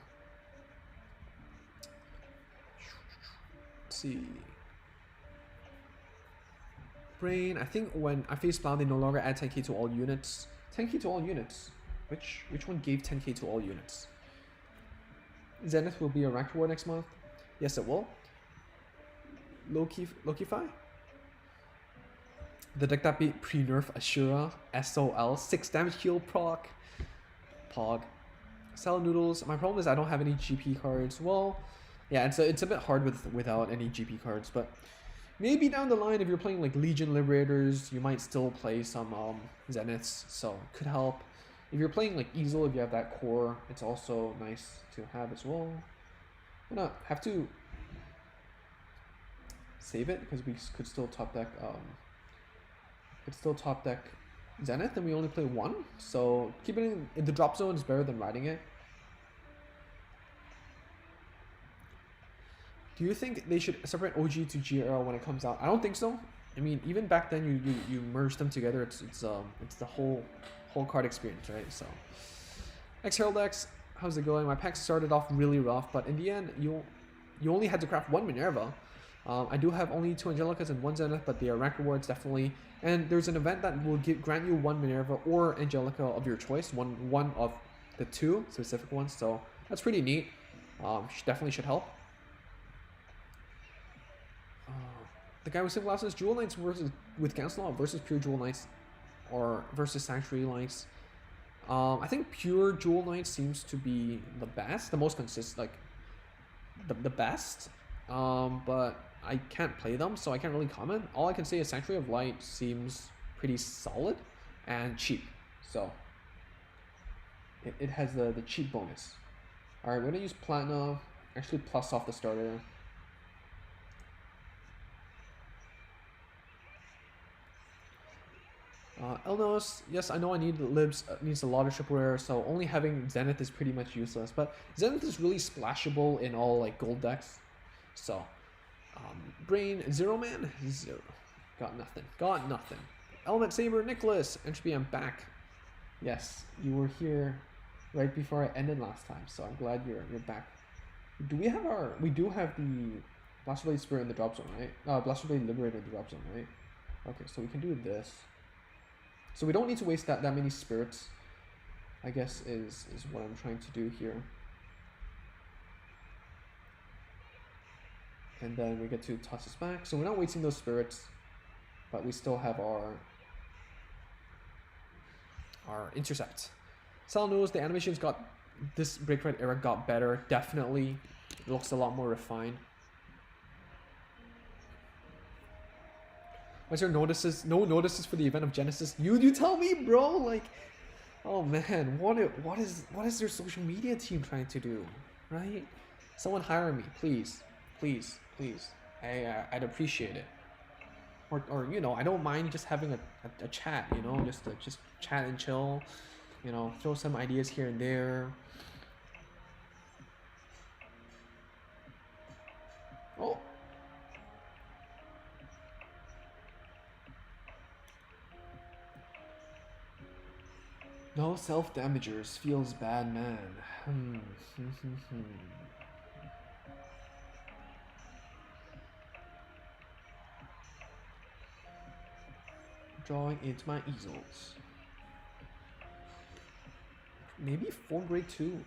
Let's see. Brain, I think when I face Plow, they no longer add 10k to all units. 10k to all units? Which one gave 10k to all units? Zenith will be a ranked reward next month? Yes, it will. Lokify? The deck that beat pre-nerf Ashura, SOL, 6 damage heal proc. Pog. Cell Noodles. My problem is I don't have any GP cards. Well, yeah, it's a bit hard without any GP cards, but maybe down the line if you're playing like Legion Liberators, you might still play some Zeniths, so it could help. If you're playing like Ezel, if you have that core, it's also nice to have as well. I'm gonna have to save it because we could still top deck Zenith, and we only play 1, so keeping it in the drop zone is better than riding it. Do you think they should separate OG to GRL when it comes out? I don't think so. I mean, even back then you merge them together. It's the whole card experience, right? So, X-Herald X, how's it going? My pack started off really rough, but in the end, you only had to craft 1 Minerva. I do have only 2 Angelicas and 1 Zenith, but they are rank rewards definitely. And there's an event that will grant you 1 Minerva or Angelica of your choice, one of the 2 specific ones. So that's pretty neat. Definitely should help. The guy with sunglasses, Jewel Knights with Ganslaw versus pure Jewel Knights, or versus Sanctuary Knights. I think pure Jewel Knight seems to be the best, the most consistent, like the best. But I can't play them, so I can't really comment. All I can say is Sanctuary of Light seems pretty solid and cheap. So it has the cheap bonus. Alright, we're gonna use Platinum, actually plus off the starter. Elnos, yes, I know I need Libs, needs a lot of triple rare, so only having Zenith is pretty much useless. But Zenith is really splashable in all like gold decks. So, Brain, 0 man, 0. Got nothing. Element Saber, Nicholas. Entropy, I'm back. Yes, you were here right before I ended last time, so I'm glad you're back. Do we have our... We do have the Blaster Blade Spirit in the drop zone, right? Blaster Blade Liberator in the drop zone, right? Okay, so we can do this. So we don't need to waste that many spirits, I guess, is what I'm trying to do here. And then we get to toss this back. So we're not wasting those spirits, but we still have our intercept. Sal knows the animations got, this Break Red era got better, definitely. It looks a lot more refined. What's your notices? No notices for the event of Genesis? You tell me, bro. Like, oh man, what is their social media team trying to do, right? Someone hire me, please, please, please. I'd appreciate it. Or you know, I don't mind just having a chat, you know, just chat and chill, you know, throw some ideas here and there. Oh. No self-damagers, feels bad, man. Drawing into my Ezels. Maybe 4 grade 2.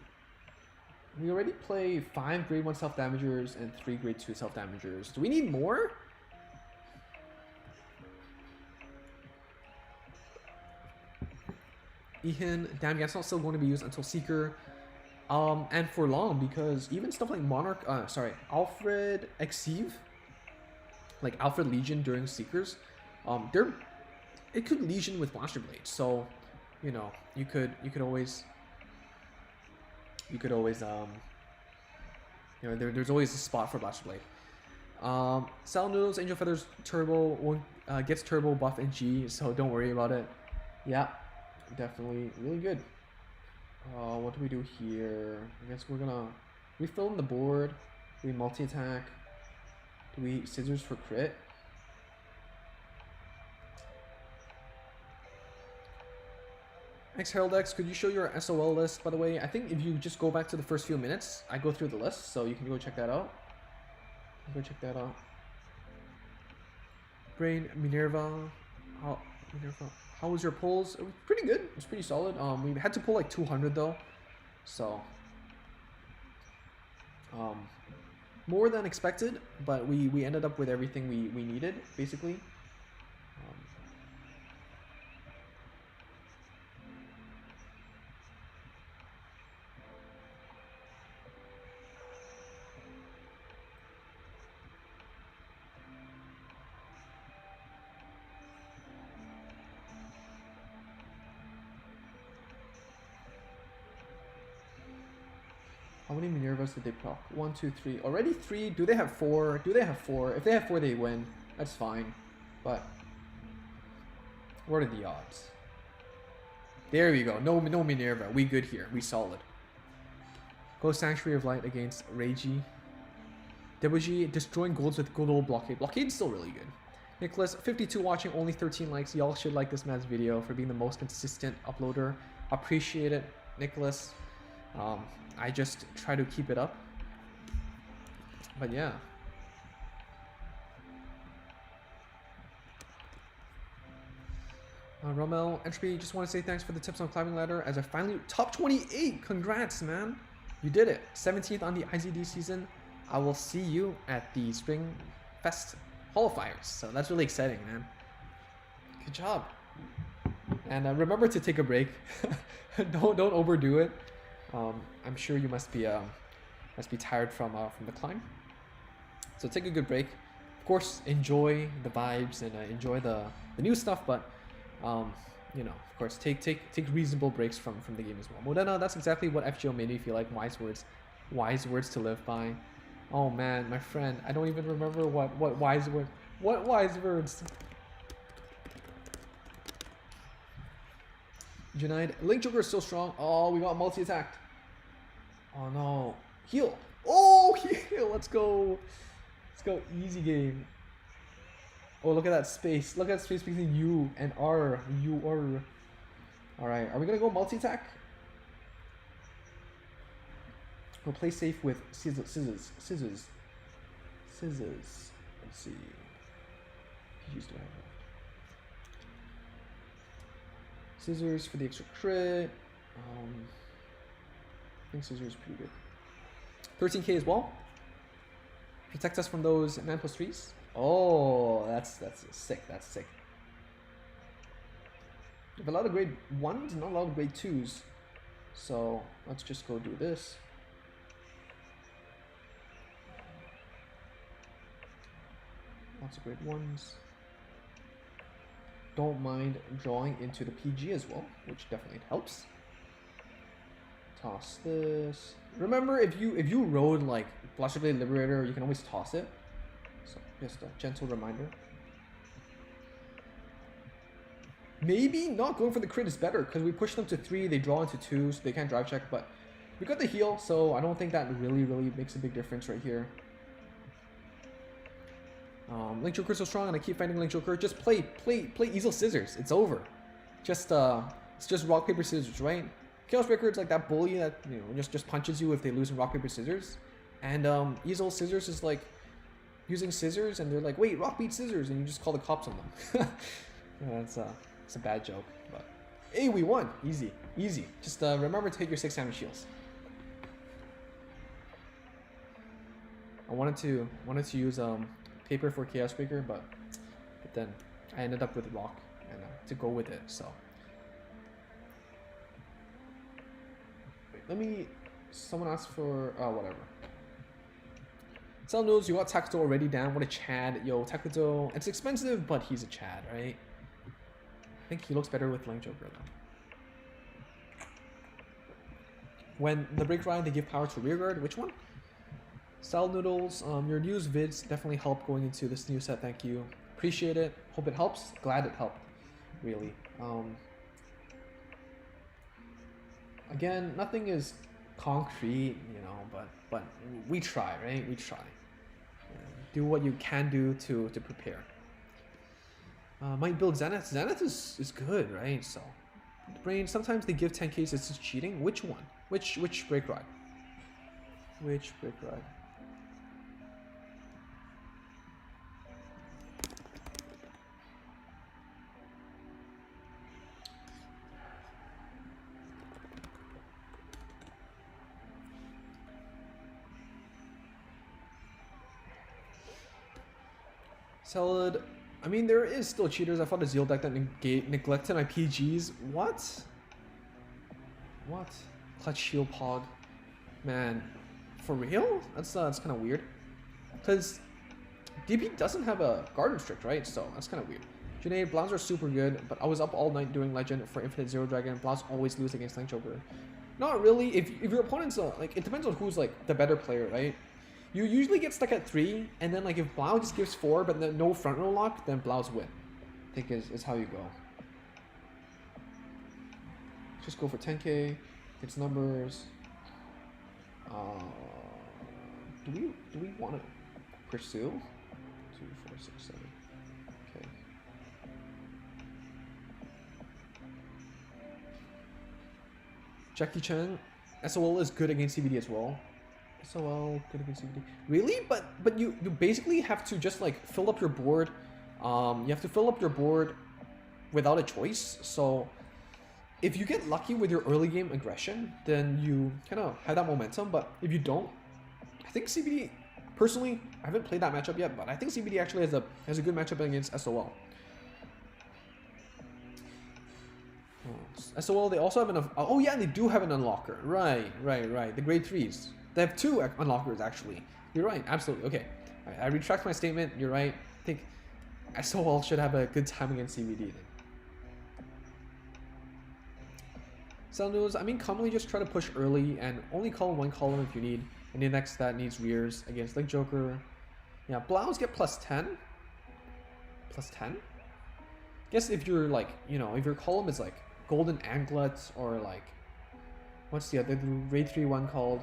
We already play 5 grade 1 self-damagers and 3 grade 2 self-damagers. Do we need more? Ehan, damn, that's not still going to be used until Seeker. And for long, because even stuff like Alfred Exive, like Alfred Legion during Seekers, it could Legion with Blaster Blade, so you know, you could always you know, there's always a spot for Blaster Blade. Sal knows Angel Feathers Turbo gets Turbo buff in G, so don't worry about it. Yeah, definitely really good. What do we do here? I guess we're gonna refill in the board. Do we multi-attack? Do we scissors for crit? Heraldex, could you show your SOL list, by the way? I think if you just go back to the first few minutes, I go through the list, so you can go check that out. Go check that out. Brain, Minerva. How was your pulls? It was pretty good. It was pretty solid. We had to pull like 200 though, so more than expected, but we ended up with everything we needed basically. How many Minervas did they proc? 1, 2, 3. Already 3. Do they have 4? Do they have 4? If they have 4, they win. That's fine. But what are the odds? There we go. No Minerva. We good here. We solid. Go Sanctuary of Light against Reiji. Debuji destroying golds with good old Blockade. Blockade's still really good. Nicholas, 52 watching, only 13 likes. Y'all should like this man's video for being the most consistent uploader. Appreciate it, Nicholas. I just try to keep it up. But yeah. Rommel, Entropy, just want to say thanks for the tips on climbing ladder as I finally... Top 28! Congrats, man! You did it. 17th on the IZD season. I will see you at the Spring Fest Hall of Fires. So that's really exciting, man. Good job. And remember to take a break. Don't overdo it. I'm sure you must be tired from the climb. So take a good break. Of course, enjoy the vibes and enjoy the new stuff, but you know, of course, take reasonable breaks from the game as well. Modena, that's exactly what FGO made me feel like. Wise words to live by. Oh man, my friend, I don't even remember what wise words. Junaid, Link Joker is so strong. Oh, we got multi-attacked. Oh no. Heal. Oh, heal. Let's go. Easy game. Oh, look at that space. Look at that space between U and R. U, R. Alright, are we gonna go multi-attack? We'll play safe with scissors. Let's see. PGs do I have left? Scissors for the extra crit. I think scissors is pretty good. 13k as well. Protect us from those 9+3s. Oh, that's sick. That's sick. We have a lot of grade 1s, not a lot of grade 2s. So let's just go do this. Lots of grade 1s. Don't mind drawing into the PG as well, which definitely helps. Toss this. Remember, if you rode like Blaster Blade Liberator, you can always toss it. So just a gentle reminder. Maybe not going for the crit is better because we push them to 3, they draw into 2, so they can't drive check. But we got the heal, so I don't think that really makes a big difference right here. Link Joker's so strong, and I keep fighting Link Joker. Just play Ezel Scissors. It's over. Just it's just rock paper scissors, right? Chaos Breaker's like that bully that just punches you if they lose in rock paper scissors, and Ezel Scissors is like using scissors, and they're like, wait, rock beat scissors, and you just call the cops on them. Yeah, it's a bad joke, but hey, we won. Easy. Just remember to hit your 6 damage shields. I wanted to use paper for Chaos Breaker, but then I ended up with rock and to go with it. So wait, let me. Someone asked for whatever. Ezel knows you got Takuto already down. What a Chad, yo Takuto. It's expensive, but he's a Chad, right? I think he looks better with Link Joker though. When the break ride, they give power to rearguard. Which one? Style Noodles, your news vids definitely help going into this new set. Thank you. Appreciate it. Hope it helps. Glad it helped. Really. Again, nothing is concrete, but we try, right? We try. Do what you can do to prepare. Might build Zenith. Zenith is good, right? So, Brain, sometimes they give 10Ks, it's just cheating. Which one? Which break ride? Which break ride? Salad. I mean, there is still cheaters. I fought a Zeal deck that neglected my PGs. What? What? Clutch Shield Pod. Man, for real? That's kind of weird. Because DP doesn't have a guard restrict, right? So that's kind of weird. Junaid, Blounds are super good, but I was up all night doing Legend for Infinite Zero Dragon. Blounds always lose against Link Joker. Not really. If your opponent's like, it depends on who's like the better player, right? You usually get stuck at 3, and then like if Blau just gives 4, but then no front row lock, then Blau's win. I think is how you go. Just go for 10k. It's numbers. Do we want to pursue? 2, 4, 6, 7. Okay. Jackie Chan. SOL is good against CBD as well. SOL good against CBD. Really? But you basically have to just like fill up your board. You have to fill up your board without a choice. So if you get lucky with your early game aggression, then you kind of have that momentum. But if you don't, I think CBD, personally, I haven't played that matchup yet, but I think CBD actually has a good matchup against SOL. SOL, they also have an, oh yeah, they do have an unlocker. Right. The grade 3s. They have 2 unlockers actually. You're right, absolutely. Okay, I retract my statement. You're right. I think SOL should have a good time against CBD then. Cell news, I mean, commonly just try to push early and only call 1 column if you need any next that needs rears against Link Joker. Yeah, Blouse get +10. +10? Guess if you're like, if your column is like Golden Anglets or like, what's the other grade 3 one called?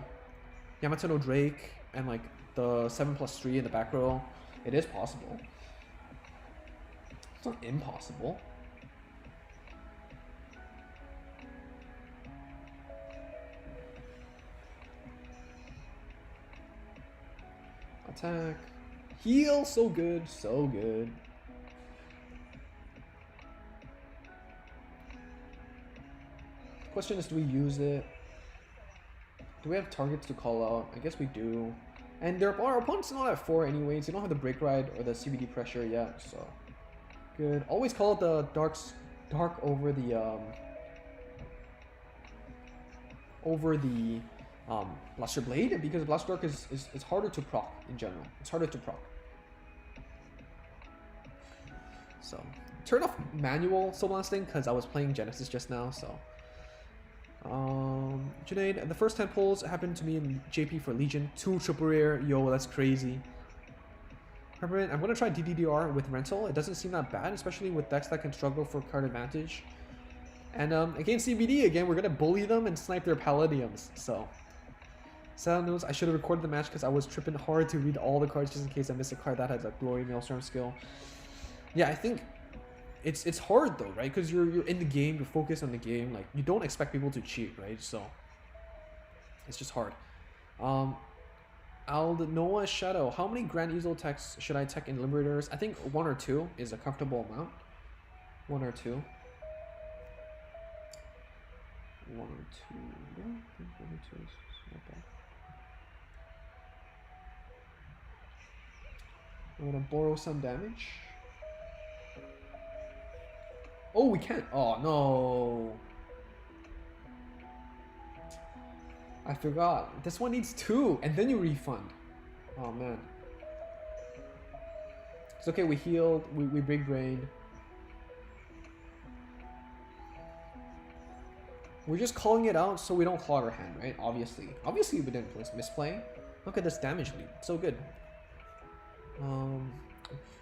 Yamato no Drake and like the 7+3 in the back row, it is possible. It's not impossible. Attack. Heal. So good. So good. Question is, do we use it? Do we have targets to call out? I guess we do. And our opponent's not at 4 anyways. They don't have the break ride or the CBD pressure yet, so good. Always call out the dark over the Blaster Blade, because Blaster Dark is harder to proc in general. It's harder to proc. So turn off manual soul blasting because I was playing Genesis just now, so. Junaid, the first 10 pulls happened to me in JP for Legion. 2 triple rare. Yo, that's crazy. Peppermint, I'm gonna try DDDR with rental. It doesn't seem that bad, especially with decks that can struggle for card advantage. And against CBD again, we're gonna bully them and snipe their Palladiums. So sad news, I should have recorded the match because I was tripping hard to read all the cards just in case I missed a card that has a Glory Maelstrom skill. Yeah, I think it's hard though, right? Because you're in the game, you're focused on the game. Like, you don't expect people to cheat, right? So it's just hard. Noah Shadow, how many Grand Ezel techs should I tech in Liberators? I think 1 or 2 is a comfortable amount. 1 or 2. 1 or 2. Yeah, I think 1 or 2 is not bad. I'm gonna borrow some damage. Oh, we can't. Oh, no. I forgot. This one needs 2, and then you refund. Oh, man. It's okay, we healed. We big brained. We're just calling it out so we don't clog our hand, right? Obviously. Obviously, we didn't misplay. Look at this damage lead. So good.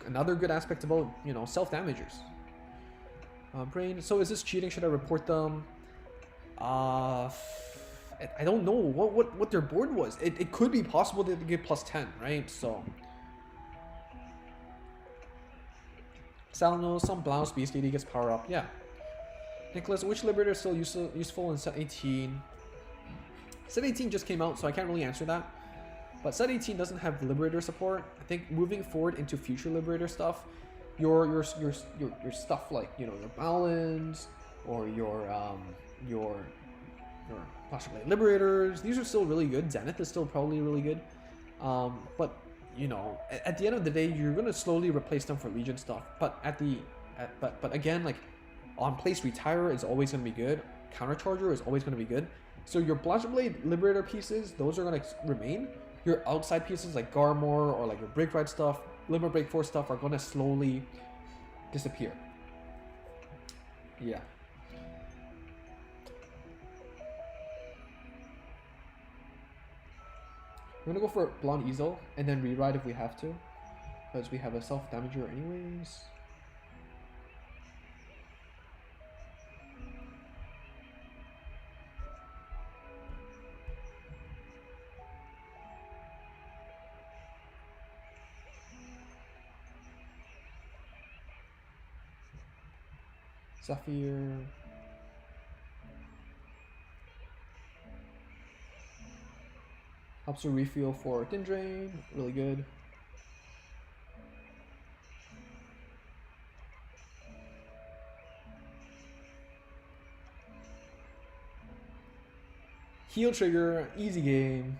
Another good aspect about, you know, self-damagers. Brain. So is this cheating? Should I report them? I don't know what their board was. It could be possible that they get +10, right? So Salino, some Blouse Beast AD gets power up. Yeah. Nicholas, which Liberator is still useful in set 18? Set 18 just came out, so I can't really answer that. But set 18 doesn't have Liberator support. I think moving forward into future Liberator stuff, your stuff like, you know, your Balance or your Blaster Blade Liberators, these are still really good. Zenith is still probably really good. But you know, at the end of the day, you're gonna slowly replace them for Legion stuff. But but again, like, on place Retire is always gonna be good. Countercharger is always gonna be good. So your Blaster Blade Liberator pieces, those are gonna remain. Your outside pieces like Garmor or like your Break Ride stuff, Limit Break Force stuff are gonna slowly disappear. Yeah. We're gonna go for Blonde Ezel and then reride if we have to, because we have a self-damager anyways. Zephyr. Helps you refuel for Thin Drain, really good. Heal trigger, easy game.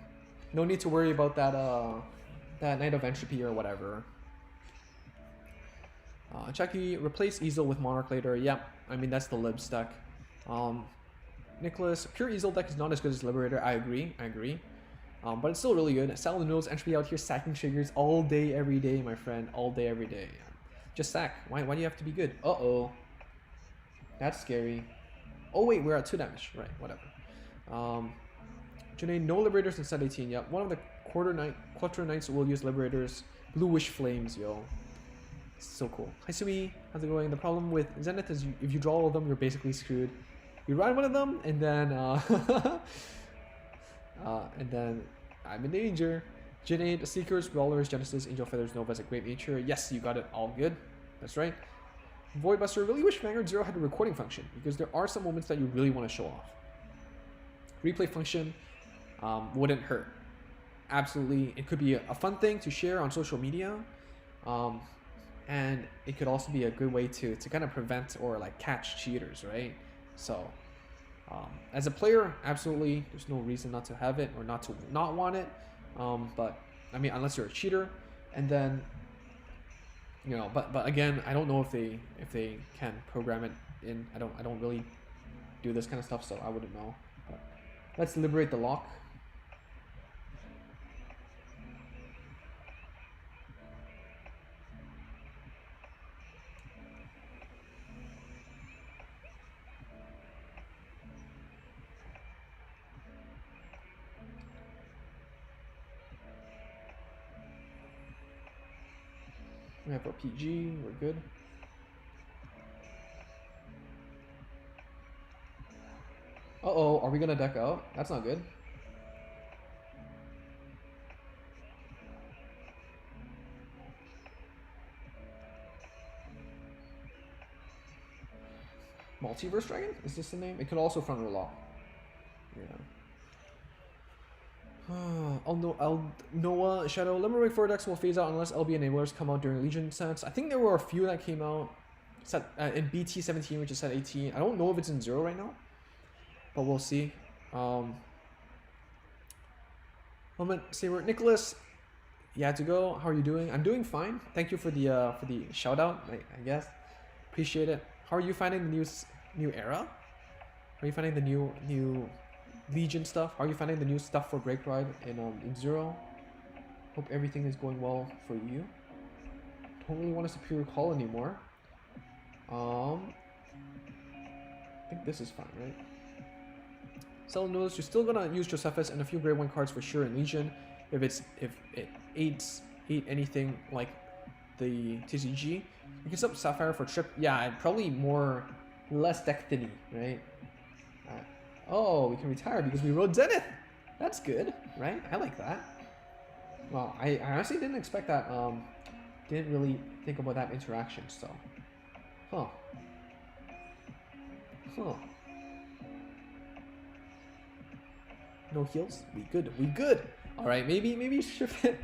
No need to worry about that that Knight of Entropy or whatever. Chucky, replace Ezel with Monarch later. Yeah, I mean, that's the lib stack. Nicholas, pure Ezel deck is not as good as Liberator. I agree. But it's still really good. Salad Noodles, Entropy out here sacking triggers all day, every day, my friend. All day, every day. Just sack. Why do you have to be good? Uh-oh. That's scary. Oh, wait, we're at 2 damage. Right, whatever. Janae, no Liberators in set 18. Yep, one of the Quattro Knights will use Liberators. Bluish Flames, yo. So cool. Hi, Sumi. How's it going? The problem with Zenith is if you draw all of them, you're basically screwed. You ride one of them, and then and then I'm in danger. Janaid, Seekers, Rollers, Genesis, Angel Feathers, Nova is a great nature. Yes, you got it all good. That's right. Voidbuster, really wish Vanguard 0 had a recording function, because there are some moments that you really want to show off. Replay function wouldn't hurt. Absolutely, it could be a fun thing to share on social media, and it could also be a good way to kind of prevent or like catch cheaters, right? So as a player, absolutely, there's no reason not to have it or not want it. But I mean, unless you're a cheater, and then you know, but again, I don't know if they can program it in. I don't really do this kind of stuff, so I wouldn't know. But let's liberate the lock. We have our PG, we're good. Uh-oh, are we gonna deck out? That's not good. Multiverse Dragon? Is this the name? It could also front row lock. Yeah. Noah Shadow Limerick 4 decks will phase out unless LB enablers come out during Legion sets. I think there were a few that came out set in BT 17, which is set 18. I don't know if it's in 0 right now, but we'll see. Saber Nicholas, you had to go. How are you doing? I'm doing fine. Thank you for the shout out. I guess appreciate it. How are you finding the new era? Are you finding the new Legion stuff? How are you finding the new stuff for Break Ride in 0? Hope everything is going well for you. Don't really want a superior call anymore. I think this is fine, right? Cell knows you're still gonna use Josephus and a few grade 1 cards for sure in Legion. If it aids anything like the TCG, you can sub Sapphire for Trip. Yeah, probably less Destiny, right? Oh, we can retire because we rode Zenith. That's good, right? I like that. Well, I honestly didn't expect that. Didn't really think about that interaction, so. Huh. No heals? We good. Alright, maybe shift it.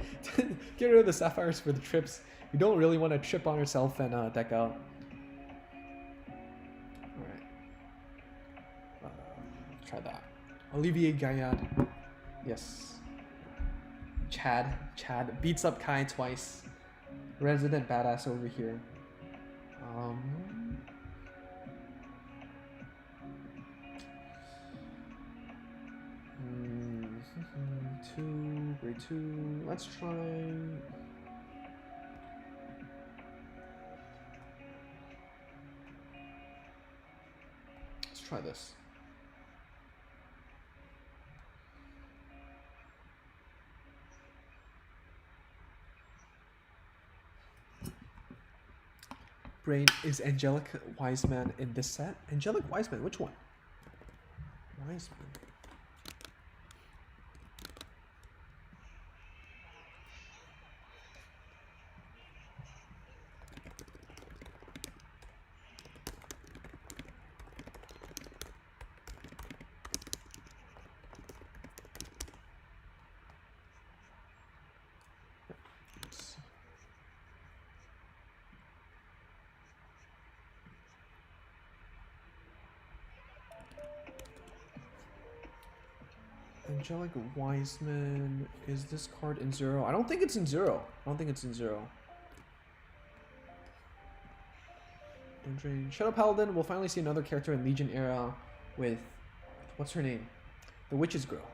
Get rid of the Sapphires for the trips. We don't really want to trip on ourselves and deck out. Try that. Olivier Gaillard. Yes. Chad beats up Kai twice. Resident badass over here. Grade 2. Let's try. Let's try this. Brain is Angelic Wiseman in this set. Angelic Wiseman, which one? Wiseman. Angelic Wiseman. Is this card in 0? I don't think it's in 0. Shadow Paladin. We'll finally see another character in Legion era with, what's her name? The Witch's Girl.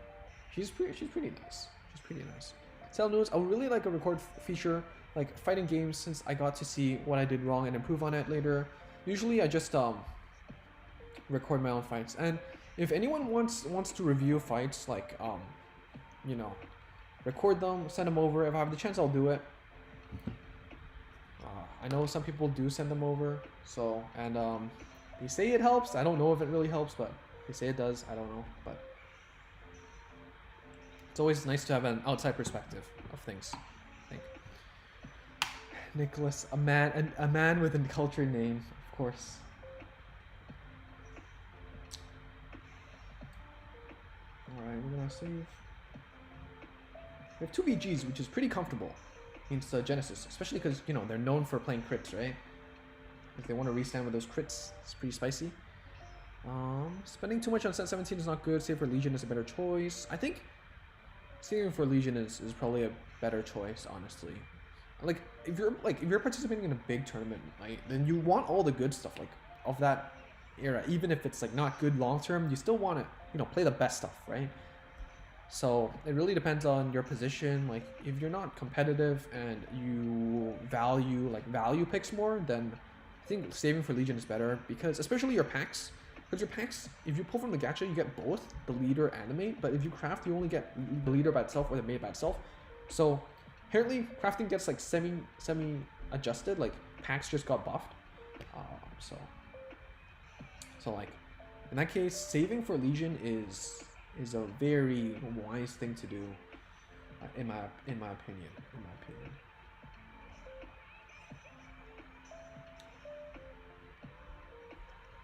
She's pretty nice. Tell News. I would really like a record feature, like fighting games, since I got to see what I did wrong and improve on it later. Usually I just record my own fights, and if anyone wants to review fights, like you know, record them, send them over. If I have the chance, I'll do it. I know some people do send them over, so, and they say it helps. I don't know if it really helps, but they say it does. I don't know, but it's always nice to have an outside perspective of things, I think. Nicholas, a man with a cultured name, of course. Alright, we're gonna save. We have 2 BGs, which is pretty comfortable against Genesis, especially because, you know, they're known for playing crits, right? If they want to restand with those crits, it's pretty spicy. Spending too much on set 17 is not good. Save for Legion is a better choice. I think saving for Legion is probably a better choice, honestly. Like if you're participating in a big tournament, right, then you want all the good stuff like of that era. Even if it's like not good long term, you still want to, you know, play the best stuff, right? So it really depends on your position. Like if you're not competitive and you value value picks more, then I think saving for Legion is better, because especially your packs. Because your packs, if you pull from the gacha, you get both the leader and the mate. But if you craft, you only get the leader by itself or the mate by itself. So apparently crafting gets like semi adjusted. Like packs just got buffed. So like in that case, saving for Legion is a very wise thing to do, in my opinion.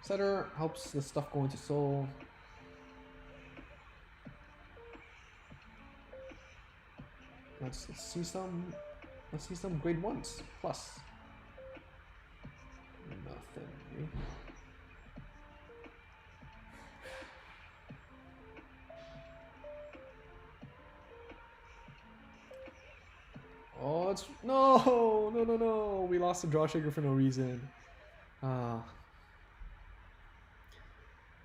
Setter helps the stuff go into soul. Let's see some grade 1s plus. Nothing. Eh? Oh, it's no. We lost the draw shaker for no reason.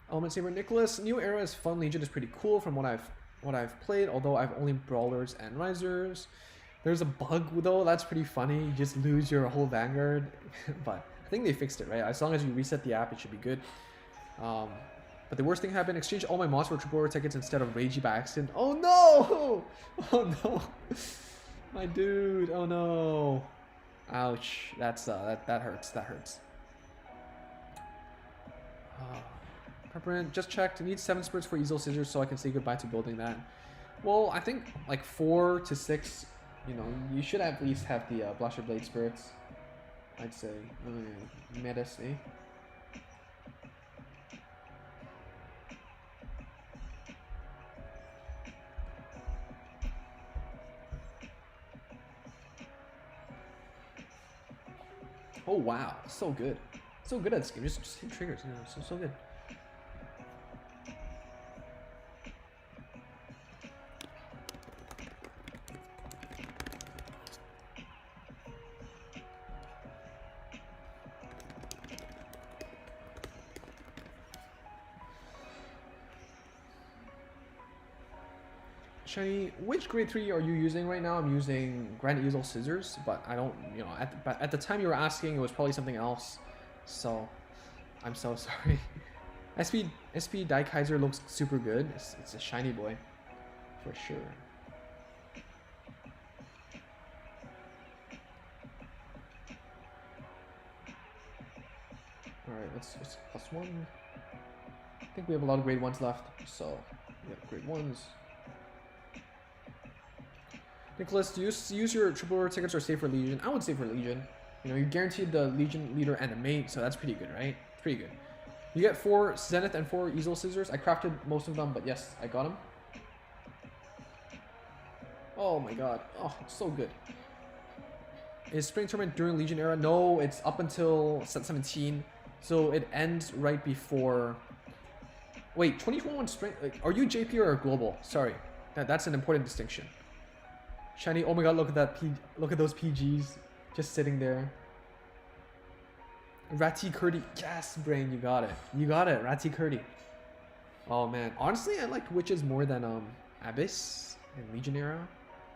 Element Saber Nicholas. New era is fun. Legion is pretty cool from what I've played, although I've only brawlers and risers. There's a bug though, that's pretty funny. You just lose your whole Vanguard. But I think they fixed it, right? As long as you reset the app, it should be good. But the worst thing happened, exchange all my mods for triple reward tickets instead of Ragey by accident. Oh no! Oh no! My dude, oh no. Ouch. That's that hurts. Peppermint, just checked. Need 7 spirits for Ezel scissors so I can say goodbye to building that. Well, I think like 4 to 6, you know, you should at least have the Blusher Blade spirits. I'd say. Metis, eh? Oh wow, so good. So good at this game. Just hit triggers, you know, so good. Shiny, which grade 3 are you using right now? I'm using Grand Ezel scissors, but I don't, you know, at the time you were asking, it was probably something else. So, I'm so sorry. SP Daikaiser looks super good. It's a shiny boy, for sure. Alright, let's +1. I think we have a lot of grade 1s left, so we have grade 1s. Nicholas, do you use your triple reward tickets or save for Legion? I would save for Legion. You know, you guaranteed the Legion leader and the mate, so that's pretty good, right? Pretty good. You get 4 Zenith and 4 Ezel scissors. I crafted most of them, but yes, I got them. Oh my god. Oh, so good. Is Spring Tournament during Legion era? No, it's up until set 17. So it ends right before... Wait, 2021 Spring... Are you JP or Global? Sorry. That's an important distinction. Shiny, oh my god, look at that look at those PGs just sitting there. Ratty Curdy, yes, brain, you got it. You got it, Ratty Curdy. Oh man, honestly, I liked Witches more than Abyss and Legion era.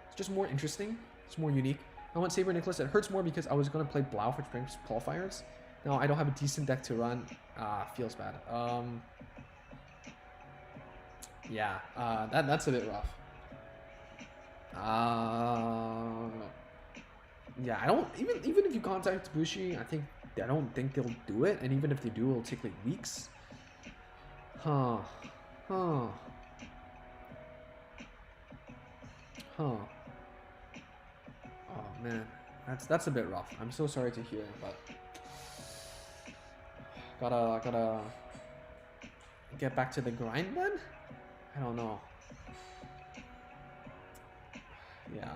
It's just more interesting. It's more unique. I want Saber Nicholas. It hurts more because I was gonna play Blau for Spring qualifiers. Now I don't have a decent deck to run. Feels bad. Yeah, that's a bit rough. Yeah, I don't even if you contact Bushi, I don't think they'll do it, and even if they do, it'll take like weeks. Oh man, that's a bit rough. I'm so sorry to hear, but Gotta get back to the grind then? I don't know. Yeah.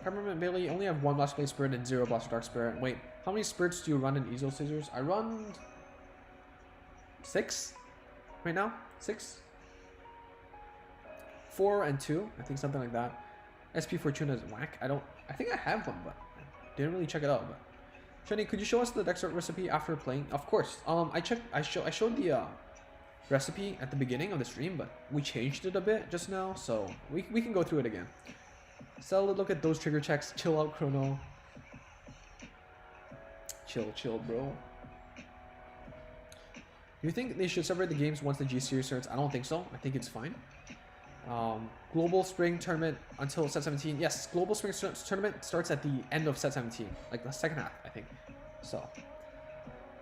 Peppermint Bailey, only have 1 Blaster Blade Spirit and 0 Blaster Dark Spirit. Wait, how many spirits do you run in Ezel Scissors? I run 6 right now. 6? 4 and 2, I think something like that. SP Fortuna is whack. I think I have one, but didn't really check it out. But Shani, could you show us the deck start recipe after playing? Of course. I showed the recipe at the beginning of the stream, but we changed it a bit just now, so we can go through it again. So look at those trigger checks. Chill out, Chrono. Chill, bro. Do you think they should separate the games once the G Series starts? I don't think so. I think it's fine. Global Spring Tournament until set 17. Yes, Global Spring Tournament starts at the end of set 17, like the second half, I think. So,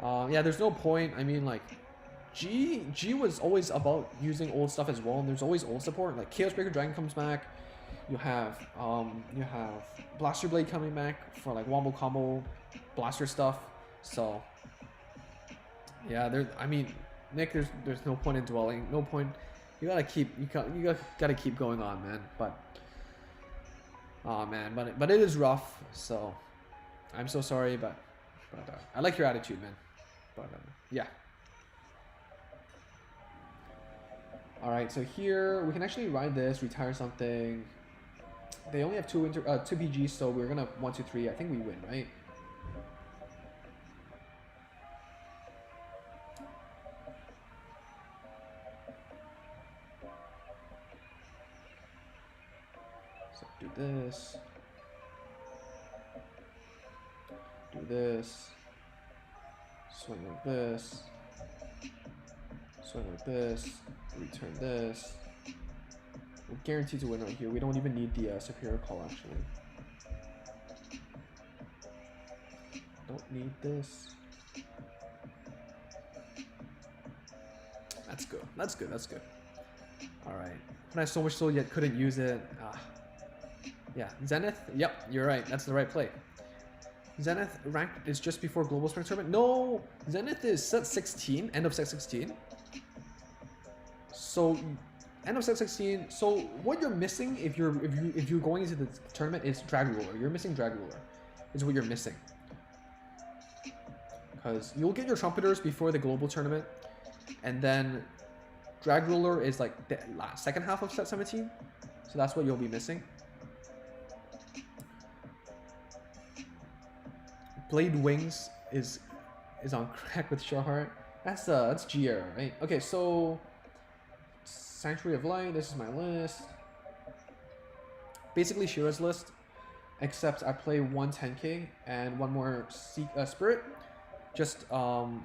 yeah, there's no point. I mean, like, G was always about using old stuff as well, and there's always old support. Like Chaos Breaker Dragon comes back. You have Blaster Blade coming back for like wombo combo blaster stuff. So, yeah, I mean, Nick, there's no point in dwelling. No point. You gotta keep going on, man. But oh man, but it is rough. So I'm so sorry, but I like your attitude, man. But yeah. All right, so here we can actually ride this, retire something. They only have two PGs, so we're gonna 1, 2, 3. I think we win, right? Do this. Do this. Swing like this. Swing like this. Return this. We're guaranteed to win right here. We don't even need the superior call, actually. Don't need this. That's good. That's good. That's good. Alright. When I had so much soul yet couldn't use it. Yeah, Zenith. Yep, you're right. That's the right play. Zenith rank is just before Global Spring Tournament. No, Zenith is set 16, end of set 16. So, end of set 16. So, what you're missing if you're going into the tournament is Drag Ruler. You're missing Drag Ruler. Is what you're missing. Because you'll get your Trumpeters before the Global Tournament, and then Drag Ruler is like the second half of set 17. So that's what you'll be missing. Blade Wings is on crack with Shahart. That's GR, right? Okay, so Sanctuary of Light, this is my list. Basically Shira's list, except I play 1 10k and 1 more Spirit. Just you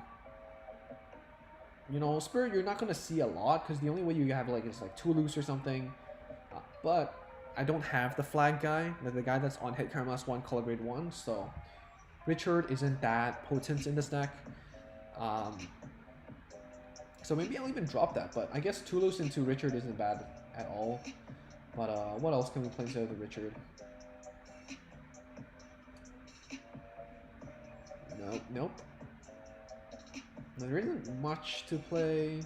know, Spirit you're not gonna see a lot because the only way you have like is like Toulouse or something. But I don't have the flag guy, the guy that's on hit Caramelas 1 color grade 1, so Richard isn't that potent in this deck. So maybe I'll even drop that, but I guess Toulouse into Richard isn't bad at all. But what else can we play instead of the Richard? Nope. There isn't much to play.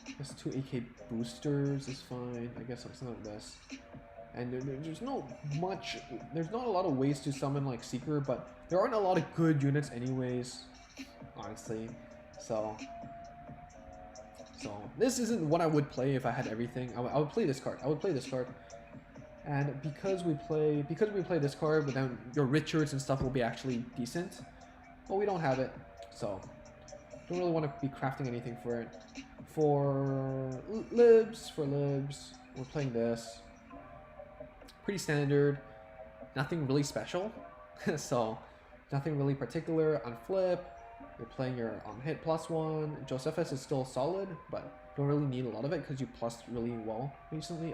I guess 2 AK boosters is fine. I guess it's not the best. And there's not a lot of ways to summon like Seeker, but there aren't a lot of good units anyways, honestly. So this isn't what I would play if I had everything. I would play this card. And because we play this card, but then your Richards and stuff will be actually decent. But we don't have it, so don't really want to be crafting anything for it. For libs, we're playing this. Pretty standard, nothing really special. So nothing really particular. On flip, you're playing your on hit +1. Josephus is still solid, but don't really need a lot of it because you plussed really well recently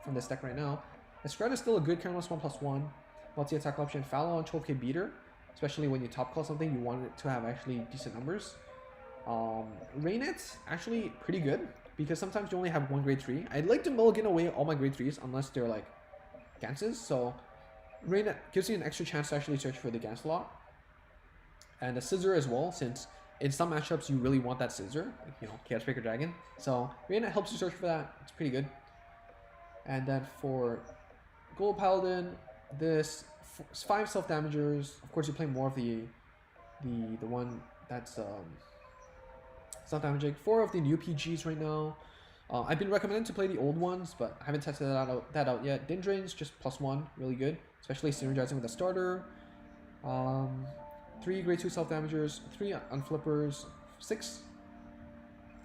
from this deck right now. Escred is still a good Caramelas 1/1 multi-attack option. Fallow on 12k beater, especially when you top call something, you want it to have actually decent numbers. Rainit actually pretty good because sometimes you only have 1 grade 3. I'd like to mulligan away all my grade 3s unless they're like Ganses, so Rain gives you an extra chance to actually search for the Gancelot. And a Scissor as well, since in some matchups you really want that Scissor, like, you know, Chaos Breaker Dragon. So Rain helps you search for that. It's pretty good. And then for Gold Paladin, this 5 self-damagers. Of course, you play more of the one that's self-damaging. 4 of the new PGs right now. I've been recommended to play the old ones, but I haven't tested that out yet. Dindrain's just +1, really good, especially synergizing with the starter. 3 grade 2 self-damagers, 3 unflippers, 6.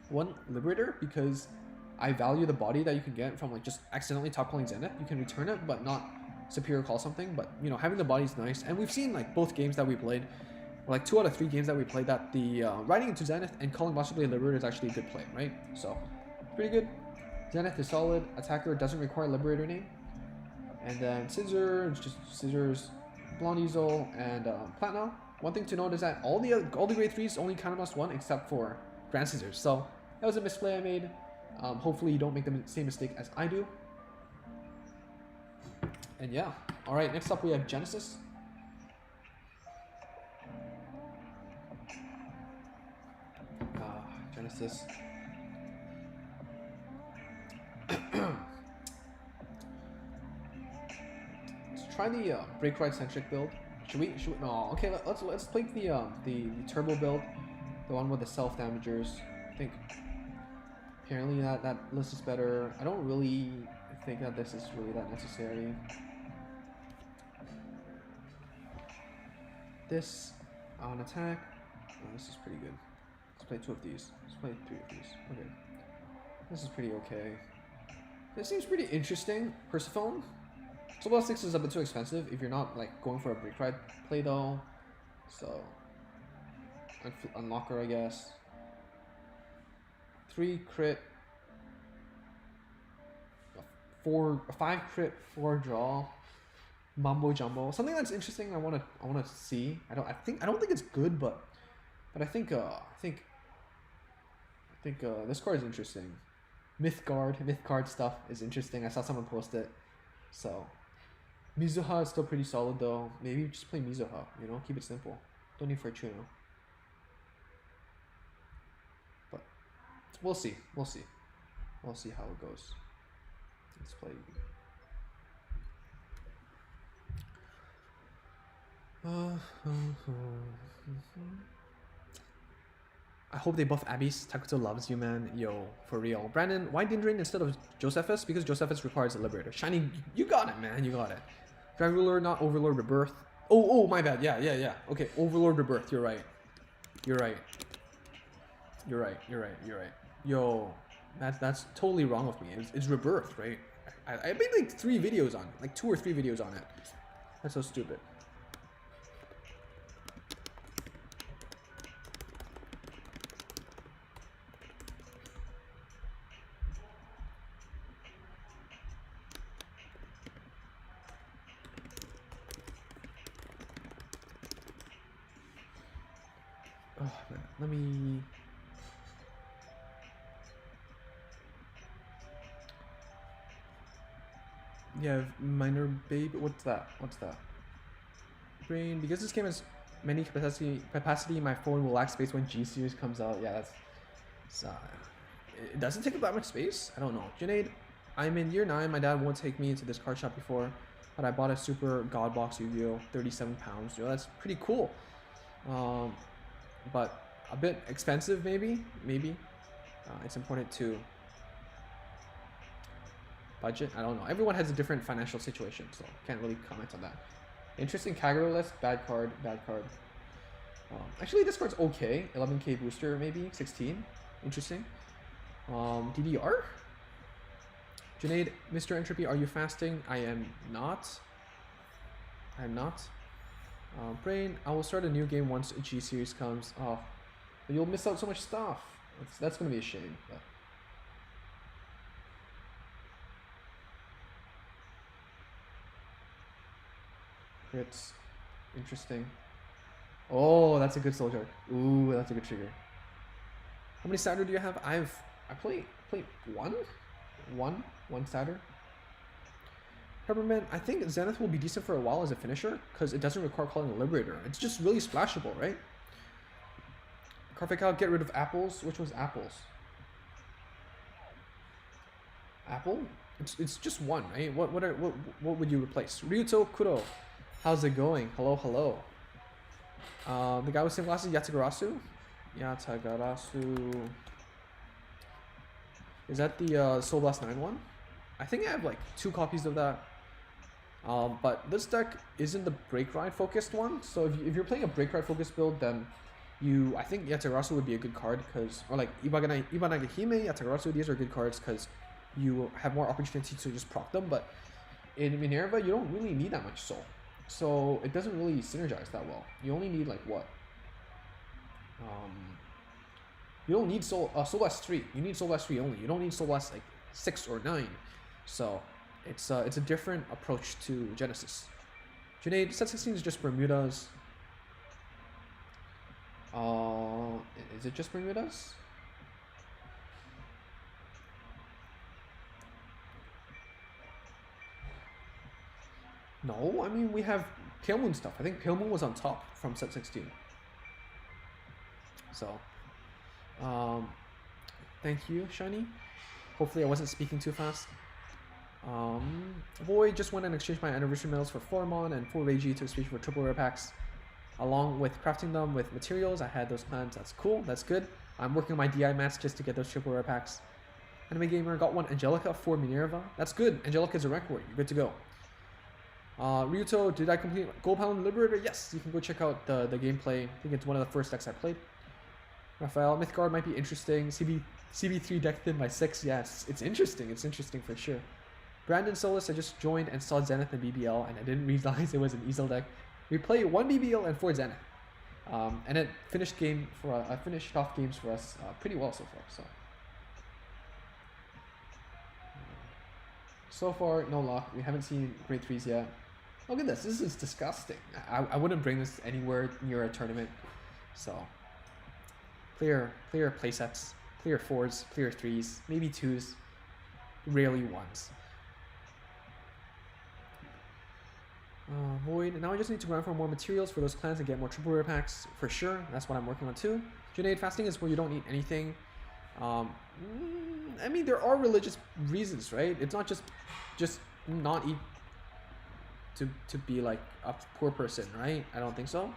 1 Liberator, because I value the body that you can get from like just accidentally top calling Zenith. You can return it, but not superior call something. But you know, having the body is nice. And we've seen like both games that we played, like 2 out of 3 games that we played, that the riding into Zenith and calling possibly a Liberator is actually a good play, right? So pretty good. Zenith is solid. Attacker doesn't require Liberator name. And then Scissor, it's just Scissors, Blonde Ezel, and Platinum. One thing to note is that all the grade 3s only count +1 except for Grand Scissors. So that was a misplay I made. Hopefully you don't make the same mistake as I do. And yeah. Alright, next up we have Genesis. Genesis. Let's try the Break Ride centric build. Should we no, okay, let's play the turbo build, the one with the self damagers. I think apparently that list is better. I don't really think that this is really that necessary. This on attack. Oh, this is pretty good. Let's play 2 of these. Let's play 3 of these. Okay. This is pretty okay. This seems pretty interesting. Persephone. Soul 6 is a bit too expensive if you're not like going for a Break Ride play though. So Unlocker, I guess. 3 crit. 5 crit, 4 draw. Mumbo jumbo. Something that's interesting. I wanna see. I don't think it's good, but I think this card is interesting. Mythgard stuff is interesting. I saw someone post it. So Mizuha is still pretty solid though. Maybe just play Mizuha, you know, keep it simple. Don't need Fortuno. But we'll see. We'll see how it goes. Let's play. I hope they buff Abby's. Takuto loves you, man. Yo, for real. Brandon, why Dindrain instead of Josephus? Because Josephus requires a Liberator. Shiny, you got it, man. You got it. Drag Ruler, not Overlord Rebirth. Oh, my bad. Yeah. Okay, Overlord Rebirth. You're right. You're right. Yo, that's totally wrong with me. It's Rebirth, right? I made like 3 videos on it. Like 2 or 3 videos on it. That's so stupid. Oh man, let me. Yeah, minor babe. What's that? Brain. Because this game has many capacity, my phone will lack space when G series comes out. Yeah, that's. It doesn't take up that much space. I don't know. Junaid, I'm in year 9. My dad won't take me to this card shop before, but I bought a super God box Yu-Gi-Oh! 37 pounds. Yo, that's pretty cool. But a bit expensive, maybe. It's important to budget. I don't know. Everyone has a different financial situation, so can't really comment on that. Interesting Kagero list. Bad card. Actually, this card's okay. 11k booster, maybe 16. Interesting. DDR. Junaid, Mr. Entropy, are you fasting? I am not. Brain, I will start a new game once a G series comes. Oh, but you'll miss out so much stuff. That's gonna be a shame. But. Crits, interesting. Oh, that's a good soldier. Ooh, that's a good trigger. How many starter do you have? I play one starter. Peppermint, I think Zenith will be decent for a while as a finisher because it doesn't require calling a Liberator. It's just really splashable, right? Cardfight, get rid of apples. Which one's apples? Apple? It's just one, right? What would you replace? Ryuto Kuro, how's it going? Hello, hello. The guy with sunglasses, Yatagarasu. Yatagarasu. Is that the Soul Blast 9 one? I think I have like 2 copies of that. But this deck isn't the Break Ride focused one. So if you're playing a Break Ride focused build, then I think Yatagarasu would be a good card because, or like Ibanagahime, Yatagarasu, these are good cards because you have more opportunity to just proc them. But in Minerva, you don't really need that much soul. So it doesn't really synergize that well. You only need like what? You don't need Soul Blast 3. You need Soul Blast 3 only. You don't need Soul Blast like 6 or 9. So it's a different approach to Genesis. Junaid, set 16 is just Bermudas. Is it just Bermudas? No, I mean we have Pale Moon stuff. I think Pale Moon was on top from set 16. So, thank you, Shiny. Hopefully I wasn't speaking too fast. Void just went and exchanged my anniversary medals for Flormon and 4 Reiji to exchange for triple rare packs. Along with crafting them with materials, I had those plans. That's cool, that's good. I'm working on my DI mats just to get those triple rare packs. Anime Gamer got one Angelica for Minerva. That's good. Angelica's a record. You're good to go. Ryuto, did I complete Gold Pound Liberator? Yes, you can go check out the gameplay. I think it's one of the first decks I played. Raphael, Mythgard might be interesting. CB3 decked in by 6. Yes, it's interesting. It's interesting for sure. Brandon Solis, I just joined and saw Zenith and BBL, and I didn't realize it was an Ezel deck. We played 1 BBL and 4 Zenith. And it finished off games for us pretty well so far. So far, no luck. We haven't seen grade 3s yet. Look at this. This is disgusting. I wouldn't bring this anywhere near a tournament. So, clear playsets, clear 4s, clear 3s, maybe 2s, rarely 1s. Void. Now I just need to grind for more materials for those clans and get more triple rare packs for sure. That's what I'm working on too. Junaid, fasting is where you don't eat anything. I mean, there are religious reasons, right? It's not just not eat to be like a poor person, right? I don't think so.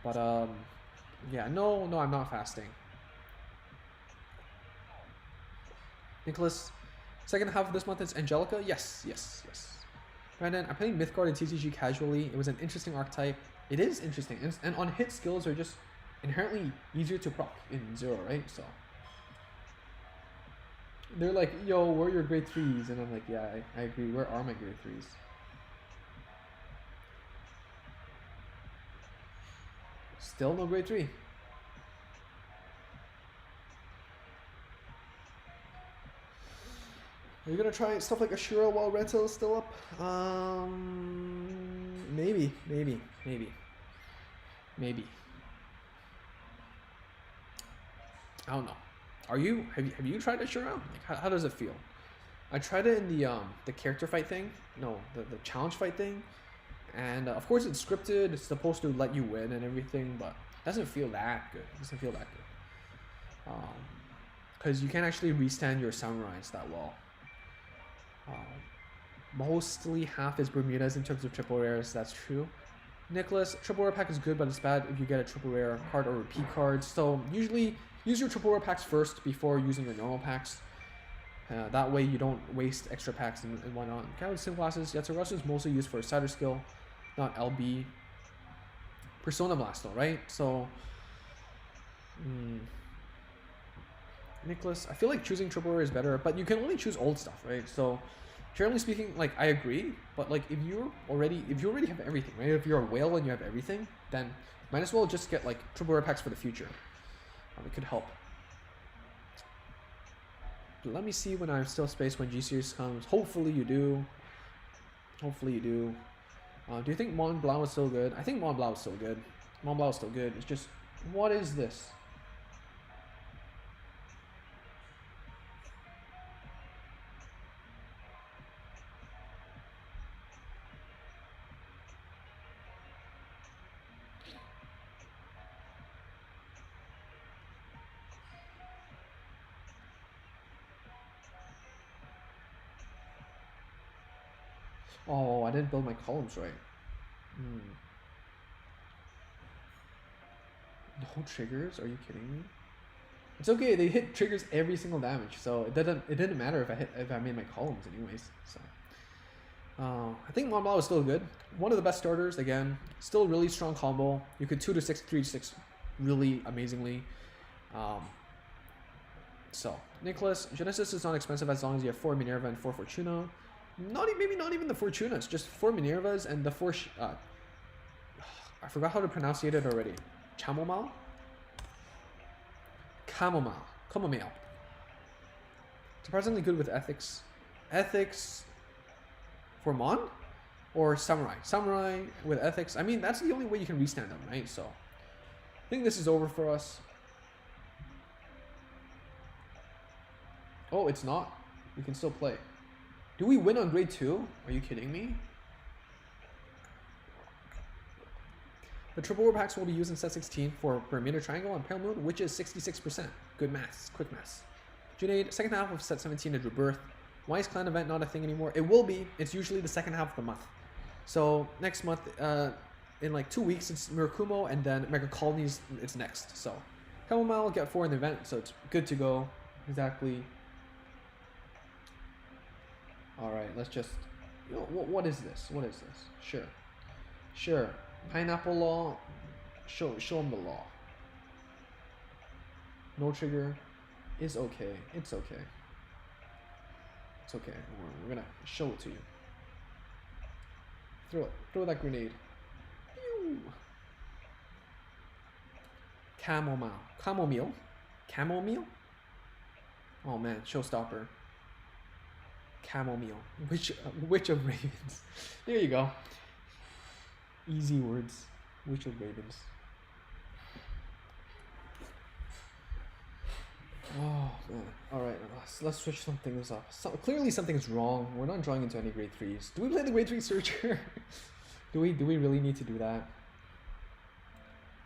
But yeah, no, I'm not fasting. Nicholas, second half of this month is Angelica. Yes. Brandon, I'm playing Mythgard and TCG casually. It was an interesting archetype. It is interesting, and on hit skills are just inherently easier to proc in 0, right? So they're like, yo, where are your grade 3s? And I'm like, yeah, I agree. Where are my grade 3s? Still no grade 3. Are you gonna try stuff like Ashura while Rental is still up? Maybe. I don't know. Have you tried Ashura? Like, how does it feel? I tried it in the character fight thing. No, the challenge fight thing. And of course it's scripted. It's supposed to let you win and everything, but it doesn't feel that good. Because you can't actually restand your samurais that well. Mostly half is Bermudas in terms of triple rares. That's true. Nicholas, triple rare pack is good, but it's bad if you get a triple rare card or repeat cards. So usually use your triple rare packs first before using your normal packs. That way you don't waste extra packs and whatnot. Guy with sunglasses, Yatsuratsu is mostly used for Cider skill, not LB. Persona Blast though, right? So, Nicholas, I feel like choosing triple rare is better, but you can only choose old stuff, right? So, generally speaking, like, I agree, but like if you already have everything, right? If you're a whale and you have everything, then might as well just get like triple rare packs for the future. It could help. But let me see when I'm still space when G Series comes. Hopefully you do. Do you think Mont Blanc is still good? I think Mont Blanc is still good. It's just, what is this? Oh, I didn't build my columns right. No triggers? Are you kidding me? It's okay. They hit triggers every single damage, so it didn't matter if I made my columns anyways. So I think Mon Blau is still good. One of the best starters. Again, still really strong combo. You could 2 to 6, 3 to 6, really amazingly. So Nicholas Genesis is not expensive as long as you have 4 Minerva and 4 Fortuna. Maybe not even the Fortunas, just 4 Minervas and the 4. I forgot how to pronounce it already. Chamomile. Chamomile. Surprisingly good with ethics. Ethics for Mon? Or Samurai? Samurai with ethics. I mean, that's the only way you can restand them, right? So, I think this is over for us. Oh, it's not. We can still play. Do we win on grade 2? Are you kidding me? The triple war packs will be used in set 16 for Bermuda Triangle and Pale Moon, which is 66%. Good maths, quick maths. Junaid, second half of set 17 is Rebirth. Why is clan event not a thing anymore? It will be. It's usually the second half of the month. So next month, in like 2 weeks, it's Mirakumo, and then Mega Colonies, it's next. So Chamomile will get 4 in the event, so it's good to go. Exactly. All right, let's just. You know, what is this? What is this? Sure. Pineapple Law. Show them the law. No trigger is okay. It's okay. It's okay. We're gonna show it to you. Throw that grenade. Pew. Chamomile. Oh man, showstopper. Chamomile. Witch of Ravens. There you go. Easy words. Witch of Ravens. Oh man. Alright, let's switch some things up. Clearly something's wrong. We're not drawing into any grade 3s. Do we play the grade 3 searcher? do we really need to do that?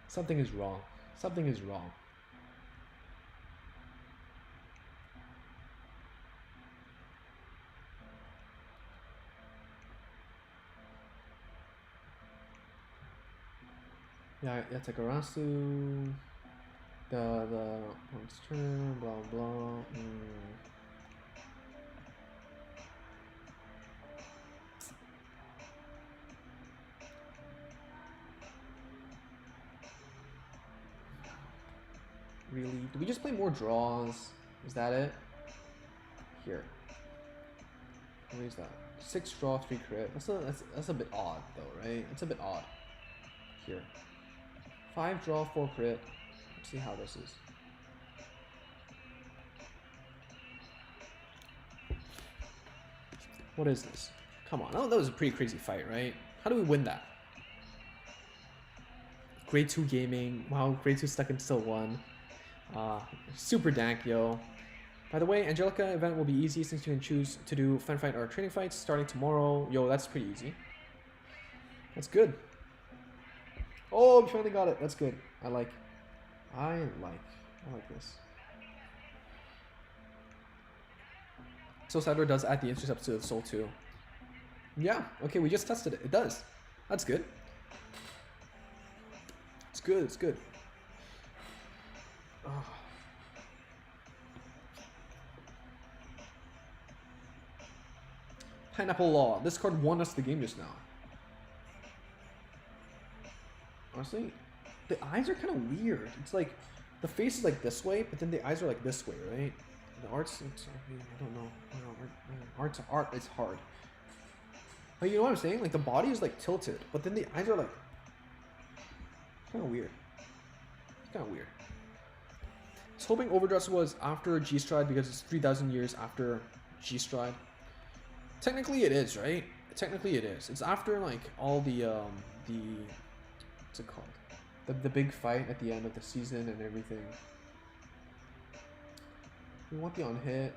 Something is wrong. Something is wrong. Yeah, Yatakarasu, the points turn, blah blah. Really? Do we just play more draws? Is that it? Here. What is that? 6 draw, 3 crit. That's a bit odd though, right? It's a bit odd. Here. 5 draw, 4 crit. Let's see how this is. What is this? Come on. Oh, that was a pretty crazy fight, right? How do we win that? Grade 2 gaming. Wow, grade 2 stuck in still 1. Super dank, yo. By the way, Angelica event will be easy since you can choose to do fun fight or training fights starting tomorrow. Yo, that's pretty easy. That's good. Oh, we finally got it. That's good. I like this. So Sador does add the intercept to the soul too. Yeah, okay, we just tested it. It does. That's good. It's good, it's good. Oh. Pineapple Law. This card won us the game just now. Honestly, the eyes are kind of weird. It's like the face is like this way, but then the eyes are like this way, right? The art's, I don't know. Art is hard. Like, you know what I'm saying? Like the body is like tilted, but then the eyes are like kind of weird. It's kind of weird. I was hoping Overdress was after G-Stride because it's 3,000 years after G-Stride. Technically it is, right? Technically it is. It's after like all the what's it called? The big fight at the end of the season and everything. We want the on hit.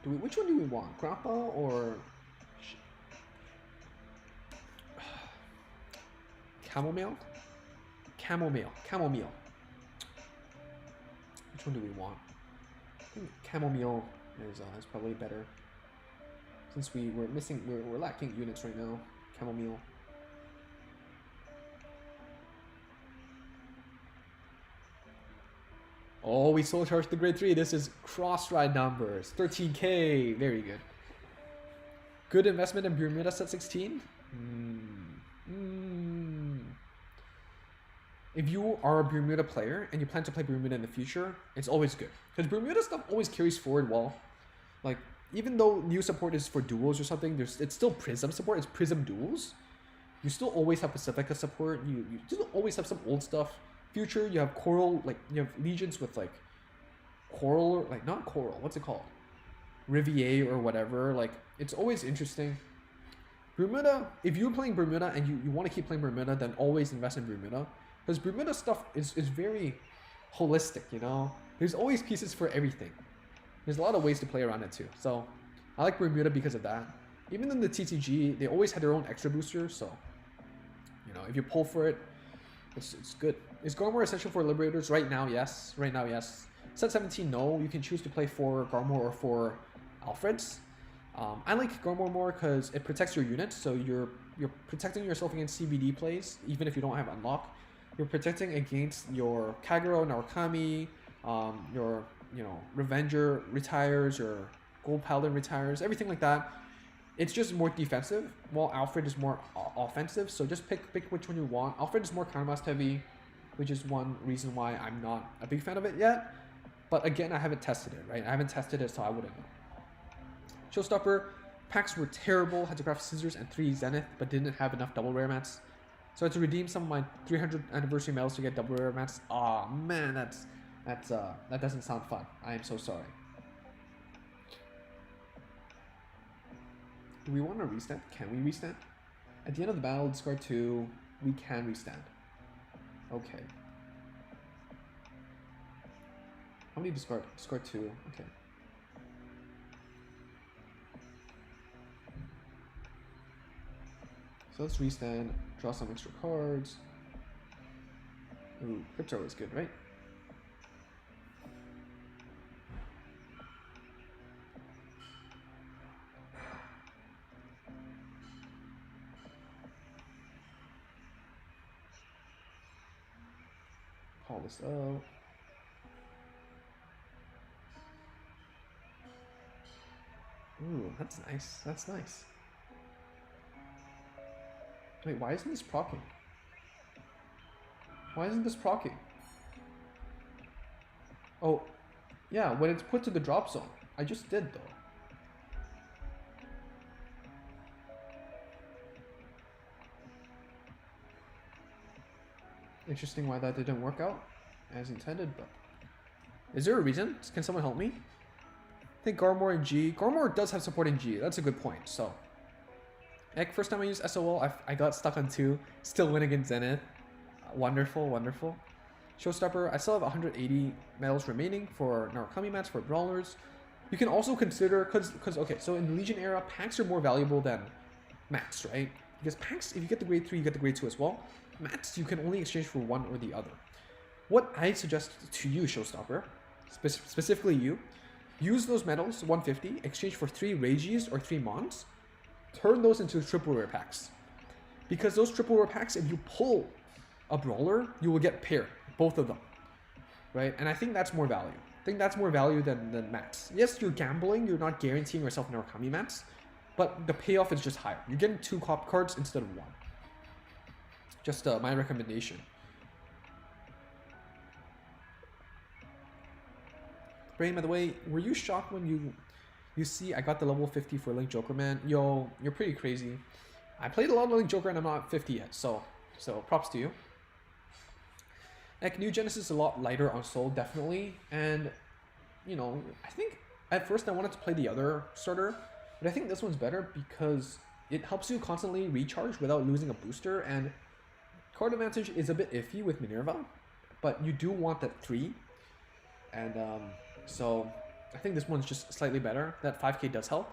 Which one do we want? Grappa or Chamomile? Chamomile. Which one do we want? I think Chamomile is probably better. since we're lacking units right now. Chamomile. Oh, we soul charged the grade 3. This is cross ride numbers. 13k. Very good. Good investment in Bermuda set 16. If you are a Bermuda player and you plan to play Bermuda in the future, it's always good. Because Bermuda stuff always carries forward well. Like, even though new support is for duels or something, it's still Prism support. It's Prism duels. You still always have Pacifica support. You still always have some old stuff. Future, you have Coral, like, you have Legions with, like, Coral, or, like, not Coral, what's it called? Riviere or whatever. Like, it's always interesting. Bermuda, if you're playing Bermuda and you want to keep playing Bermuda, then always invest in Bermuda. Because Bermuda stuff is very holistic, you know? There's always pieces for everything. There's a lot of ways to play around it too. So, I like Bermuda because of that. Even in the TCG, they always had their own extra boosters, so, you know, if you pull for it, it's good. Is Garmor essential for Liberators? Right now, yes. Right now, yes. Set 17, no. You can choose to play for Garmor or for Alfreds. I like Garmor more because it protects your units, so you're protecting yourself against CBD plays, even if you don't have Unlock. You're protecting against your Kagero, Narukami, your, you know, Revenger retires, your Gold Paladin retires, everything like that. It's just more defensive, while Alfred is more offensive, so just pick which one you want. Alfred is more counterblast heavy, which is one reason why I'm not a big fan of it yet. But again, I haven't tested it, right? I haven't tested it, so I wouldn't know. Showstopper, packs were terrible, had to craft Scissors and 3 Zenith, but didn't have enough double rare mats. So I had to redeem some of my 300th anniversary medals to get double rare mats. Aw, man, that doesn't sound fun. I am so sorry. Do we want to restand? Can we restand? At the end of the battle, discard 2, we can restand. Okay. How many discard? Discard 2, okay. So let's restand, draw some extra cards. Ooh, Crypto is good, right? Call this out. Ooh, that's nice. That's nice. Wait, why isn't this proccing? Why isn't this proccing? Oh, yeah, when it's put to the drop zone. I just did, though. Interesting why that didn't work out as intended, but... Is there a reason? Can someone help me? I think Garmor and G. Garmor does have support in G. That's a good point, so... Heck, first time I used SOL, I got stuck on 2. Still win against Zenith. Wonderful, wonderful. Showstopper, I still have 180 medals remaining for Narukami mats, for Brawlers. You can also consider, because okay, so in the Legion era, packs are more valuable than mats, right? Because packs, if you get the grade 3, you get the grade 2 as well. Mats, you can only exchange for one or the other. What I suggest to you, Showstopper, specifically you, use those medals, 150, exchange for 3 Regies or 3 Mons, turn those into triple rare packs. Because those triple rare packs, if you pull a Brawler, you will get paired, both of them, right? And I think that's more value. I think that's more value than mats. Yes, you're gambling, you're not guaranteeing yourself Narukami mats, but the payoff is just higher. You're getting 2 cop cards instead of 1. Just my recommendation. Brain, by the way, were you shocked when you see I got the level 50 for Link Joker, man? Yo, you're pretty crazy. I played a lot of Link Joker and I'm not 50 yet, so props to you. Like, New Genesis is a lot lighter on Soul, definitely, and, you know, I think at first I wanted to play the other starter, but I think this one's better because it helps you constantly recharge without losing a booster, and card advantage is a bit iffy with Minerva, but you do want that 3, and so I think this one's just slightly better. That 5k does help.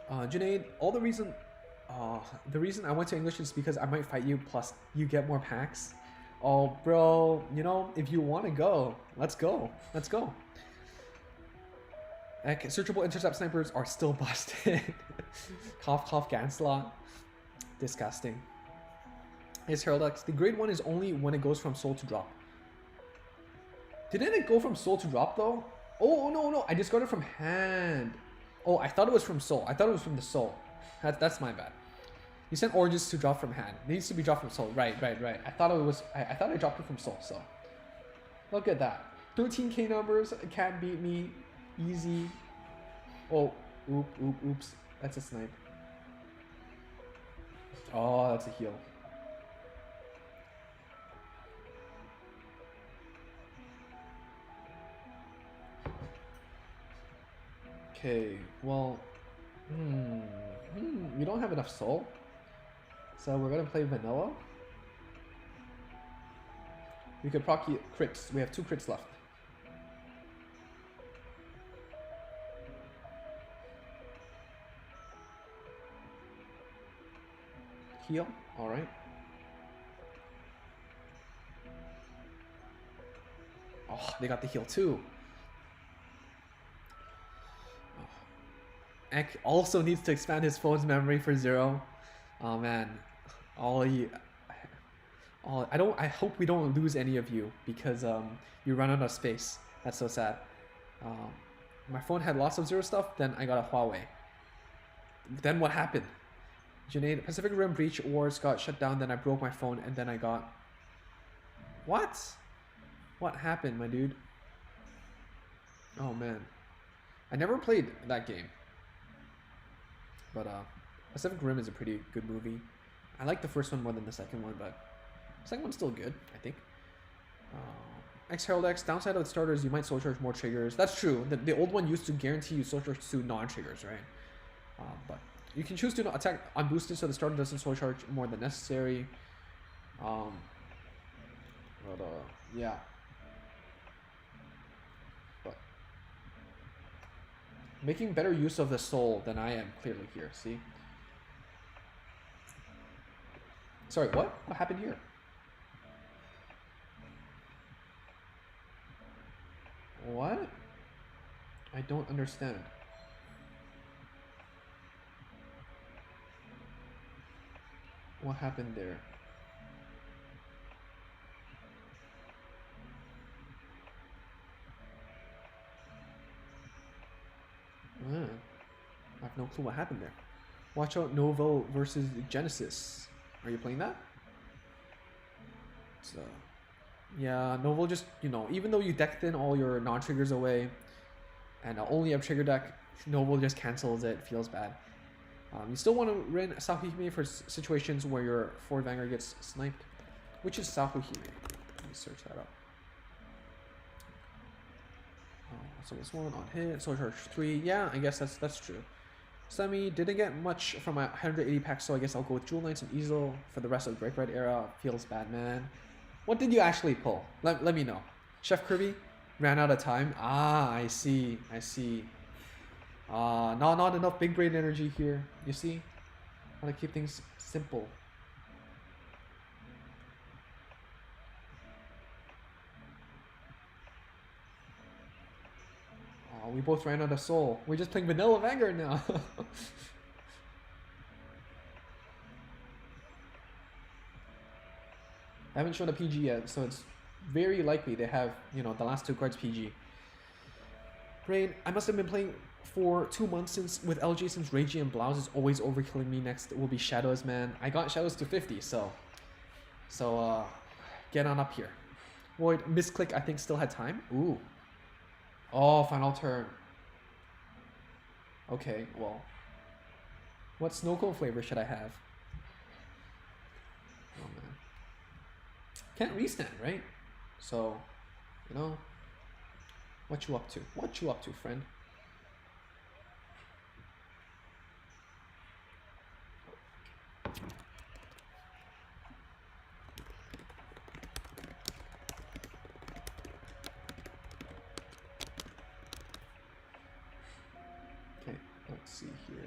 Junaid, the reason I went to English is because I might fight you, plus you get more packs. Oh, bro, you know, if you want to go, let's go. Let's go. Okay, searchable intercept snipers are still busted. Cough, cough, Ganslot. Disgusting. It's Heraldex. The grade 1 is only when it goes from soul to drop. Didn't it go from soul to drop, though? Oh, no, no. I discarded from hand. Oh, I thought it was from soul. I thought it was from the soul. That's my bad. You sent origins to drop from hand. It needs to be dropped from soul. Right. I thought it was. I thought I dropped it from soul. So look at that. 13k numbers. Can't beat me. Easy. Oh, oops. That's a snipe. Oh, that's a heal. Okay. Well. We don't have enough soul. So we're gonna play vanilla. We could proc crits. We have 2 crits left. Heal. All right. Oh, they got the heal too. Ek also needs to expand his phone's memory for 0. Oh man. I hope we don't lose any of you because you run out of space. That's so sad. My phone had lots of 0 stuff, then I got a Huawei. Then what happened? Junaid, Pacific Rim Breach Wars got shut down, then I broke my phone, and then I got... What? What happened, my dude? Oh man. I never played that game. But Pacific Rim is a pretty good movie. I like the first one more than the second one, but the second one's still good, I think. X-Herald X, downside of the starter is you might soul charge more triggers. That's true. The old one used to guarantee you soul charge 2 non-triggers, right? But you can choose to attack unboosted so the starter doesn't soul charge more than necessary. Yeah. But making better use of the soul than I am clearly here, see? Sorry, what? What happened here? What? I don't understand. What happened there? I have no clue what happened there. Watch out, Novo versus Genesis. Are you playing that? So, yeah, Novo just, you know, even though you decked in all your non-triggers away and only have trigger deck, Novo just cancels it. Feels bad. You still want to run Sahuhime for situations where your forward Vanguard gets sniped. Which is Sahuhime? Let me search that up. So this one on hit, soul charge 3. Yeah, I guess that's true. Semi didn't get much from my 180 pack, so I guess I'll go with Jewel Knights and Ezel for the rest of the Break Red era. Feels bad, man. What did you actually pull? Let me know. Chef Kirby ran out of time. Ah, I see. Not enough big brain energy here. You see? How to keep things simple. Oh, we both ran out of soul. We're just playing vanilla Vanguard now. I haven't shown a PG yet, so it's very likely they have, you know, the last 2 cards PG. Brain, I must have been playing for 2 months since with LG since Reiji and Blouse is always overkilling me. Next will be Shadows, man. I got Shadows to 50, so get on up here. Void, misclick, I think still had time. Ooh. Oh, final turn. Okay, well. What snow cone flavor should I have? Oh man. Can't restand, right? So, you know. What you up to? What you up to, friend? Okay, let's see here.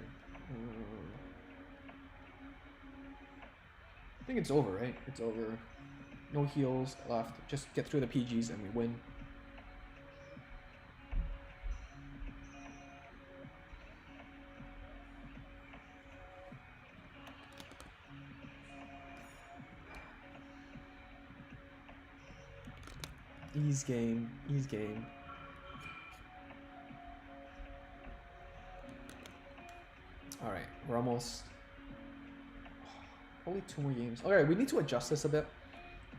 I think it's over, right? It's over. No heals left. Just get through the PGs and we win. Ease game. Ease game. Alright, we're almost... Only 2 more games. Alright, we need to adjust this a bit.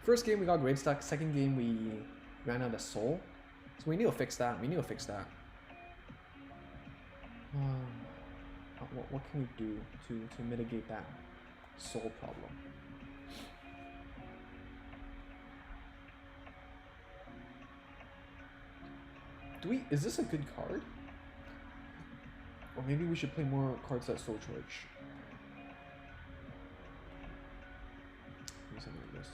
First game we got grade stuck. Second game we ran out of soul. So we need to fix that. We need to fix that. What can we do to mitigate that soul problem? Is this a good card? Or maybe we should play more cards that soul charge. Maybe something like this.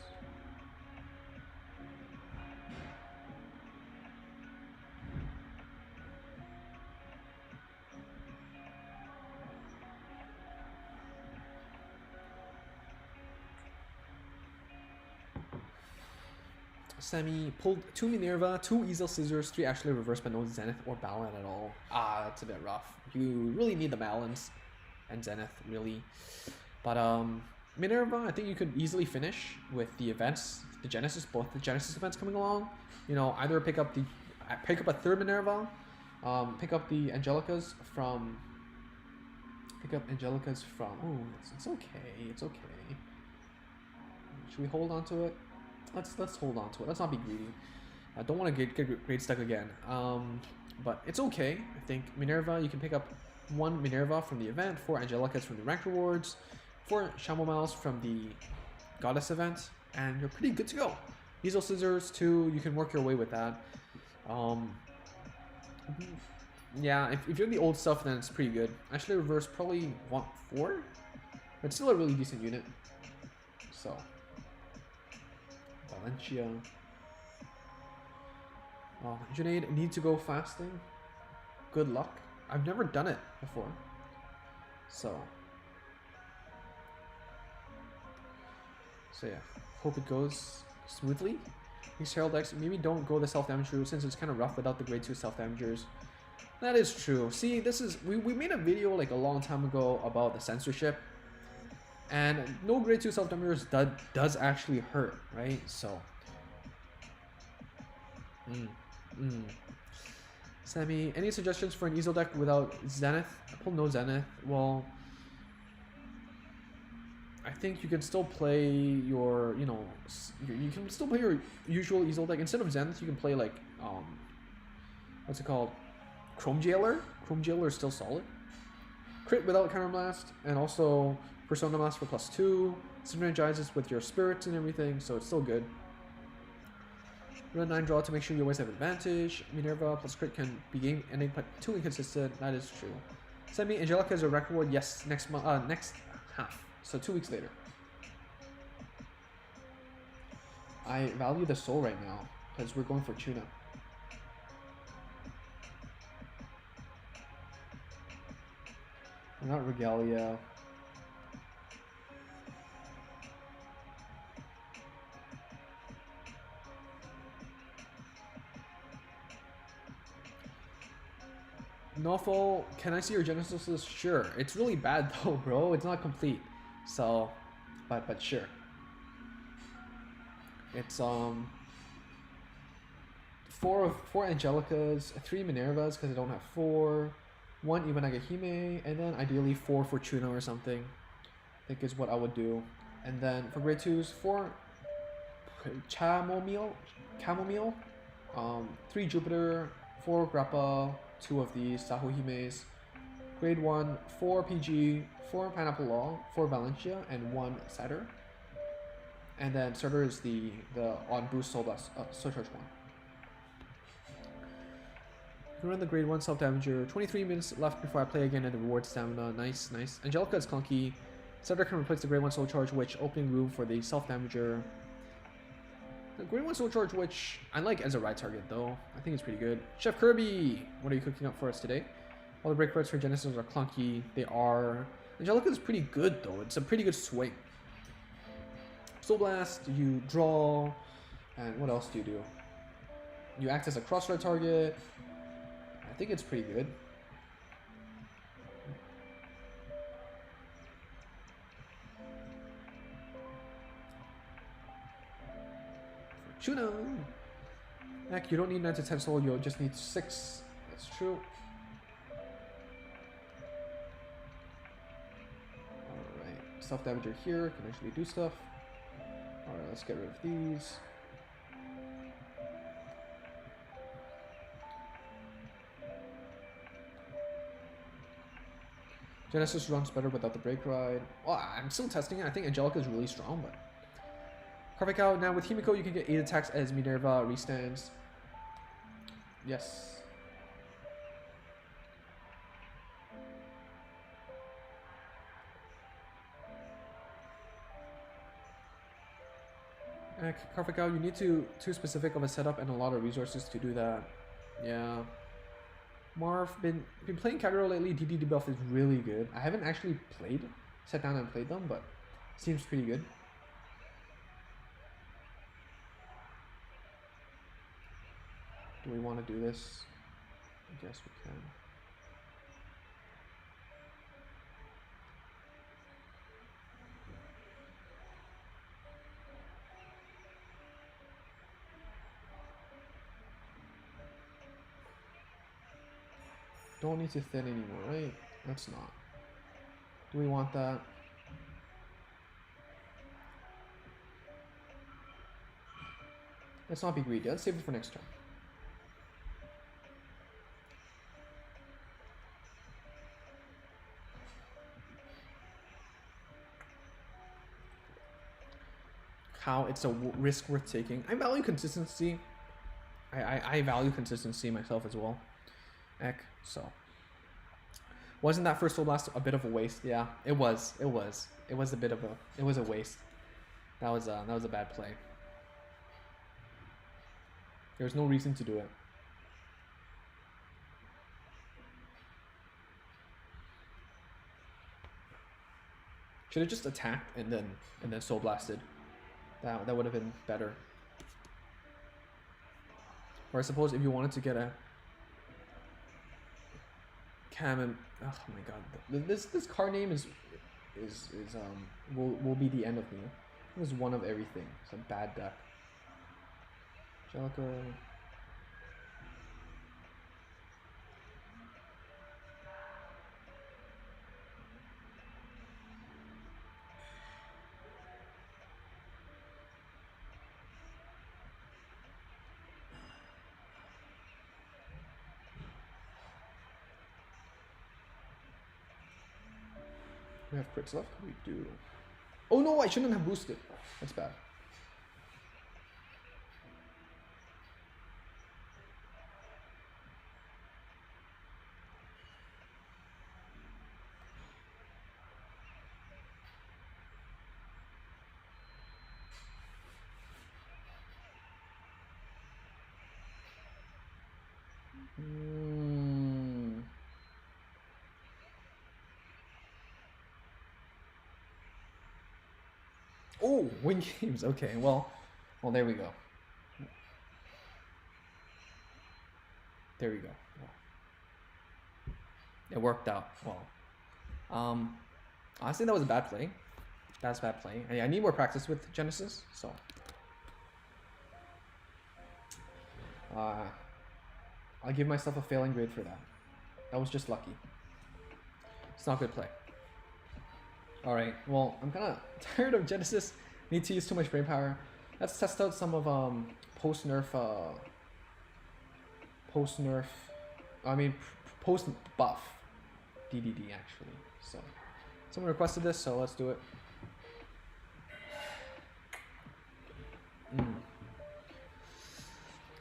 Semi pulled 2 Minerva, 2 Ezel Scissors, 3 actually reversed, but no Zenith or Balan at all. Ah, that's a bit rough. You really need the balance and Zenith, really. But Minerva, I think you could easily finish with the events, the Genesis, both the Genesis events coming along. You know, either pick up a third Minerva, pick up the Angelicas from. Oh, it's okay. It's okay. Should we hold on to it? Let's hold on to it. Let's not be greedy. I don't want to get grade stuck again. But it's okay. I think Minerva, you can pick up 1 Minerva from the event, 4 Angelicas from the rank rewards, 4 Shamomals from the Goddess event, and you're pretty good to go. Ezel Scissors 2, you can work your way with that. Yeah, if you're the old stuff, then it's pretty good. Actually, reverse probably want 4, but still a really decent unit. So. Valencia. Oh, Junaid, need to go fasting. Good luck. I've never done it before. So yeah, hope it goes smoothly. These Herald decks, maybe don't go the self-damage route since it's kind of rough without the grade 2 self-damagers. That is true. See, this is, we made a video like a long time ago about the censorship. And no grade 2 self-damagers does actually hurt, right? So. Sammy, any suggestions for an Ezel deck without Zenith? I pulled no Zenith. Well, I think you can still play your, you know, you can still play your usual Ezel deck. Instead of Zenith, you can play like, what's it called? Chrome Jailer. Chrome Jailer is still solid. Crit without Counterblast, and also Persona Blast for +2, synergizes with your spirits and everything, so it's still good. Run 9 draw to make sure you always have advantage. Minerva plus crit can be game ending, but too inconsistent. That is true. Send me Angelica as a rank reward. Yes, next month, next half. So 2 weeks later. I value the soul right now because we're going for tuna. Not Regalia. Nofo, can I see your Genesis list? Sure. It's really bad though, bro. It's not complete. So, but sure. It's 4 Angelicas, 3 Minervas because I don't have 4, 1 Ibanagahime, and then ideally 4 Fortuna or something. I think is what I would do. And then for grade 2s, 4 Chamomile, 3 Jupiter, 4 Grappa, 2 of these Sahuhimes. Grade 1, 4 PG, 4 Pineapple Law, 4 Valencia, and 1 Satyr. And then Starter is the on boost soul blast, soul charge 1. You can run the grade 1 self-damager. 23 minutes left before I play again and the reward stamina. Nice, nice. Angelica is clunky. Starter can replace the grade 1 soul charge witch, opening room for the self-damager. The grade 1 soul charge witch, I like as a ride target though. I think it's pretty good. Chef Kirby, what are you cooking up for us today? All the break cards for Genesis are clunky. They are. Angelica is pretty good though. It's a pretty good swing. Soul Blast, you draw, and what else do you do? You act as a crossfire target. I think it's pretty good. Fortuna! Heck, you don't need 9 to 10 soul, you'll just need 6. That's true. Alright, self-damager here can actually do stuff. Alright, let's get rid of these. Genesis runs better without the break ride. Well, I'm still testing it. I think Angelica is really strong, but Cardfight out. Now with Himiko, you can get 8 attacks as Minerva restands. Yes. Cardfight out. You need too specific of a setup and a lot of resources to do that. Yeah. Marv, been playing Kagero lately. DD debuff is really good. I haven't actually sat down and played them, but seems pretty good. Do we want to do this? I guess we can. Don't need to thin anymore, right? Let's not. Do we want that? Let's not be greedy. Let's save it for next turn. How it's a risk worth taking. I value consistency. I value consistency myself as well. Heck, so wasn't that first Soul Blast a bit of a waste? Yeah, it was a bit of a waste. That was a bad play. There's no reason to do it. Should have just attacked and then Soul Blasted. That would have been better. Or I suppose if you wanted to get a Cam and oh my god, this card name will be the end of me. It was one of everything. It's a bad deck. Angelica. We have crits left? We do. Oh no, I shouldn't have boosted. That's bad. Oh, win games. Okay, well, there we go. There we go. Well, it worked out well. Honestly, that was a bad play. That's a bad play. I need more practice with Genesis, so. I'll give myself a failing grade for that. That was just lucky. It's not good play. Alright, well, I'm kind of tired of Genesis. Need to use too much brain power. Let's test out some of post-nerf, post-buff DDD actually. So, someone requested this, so let's do it.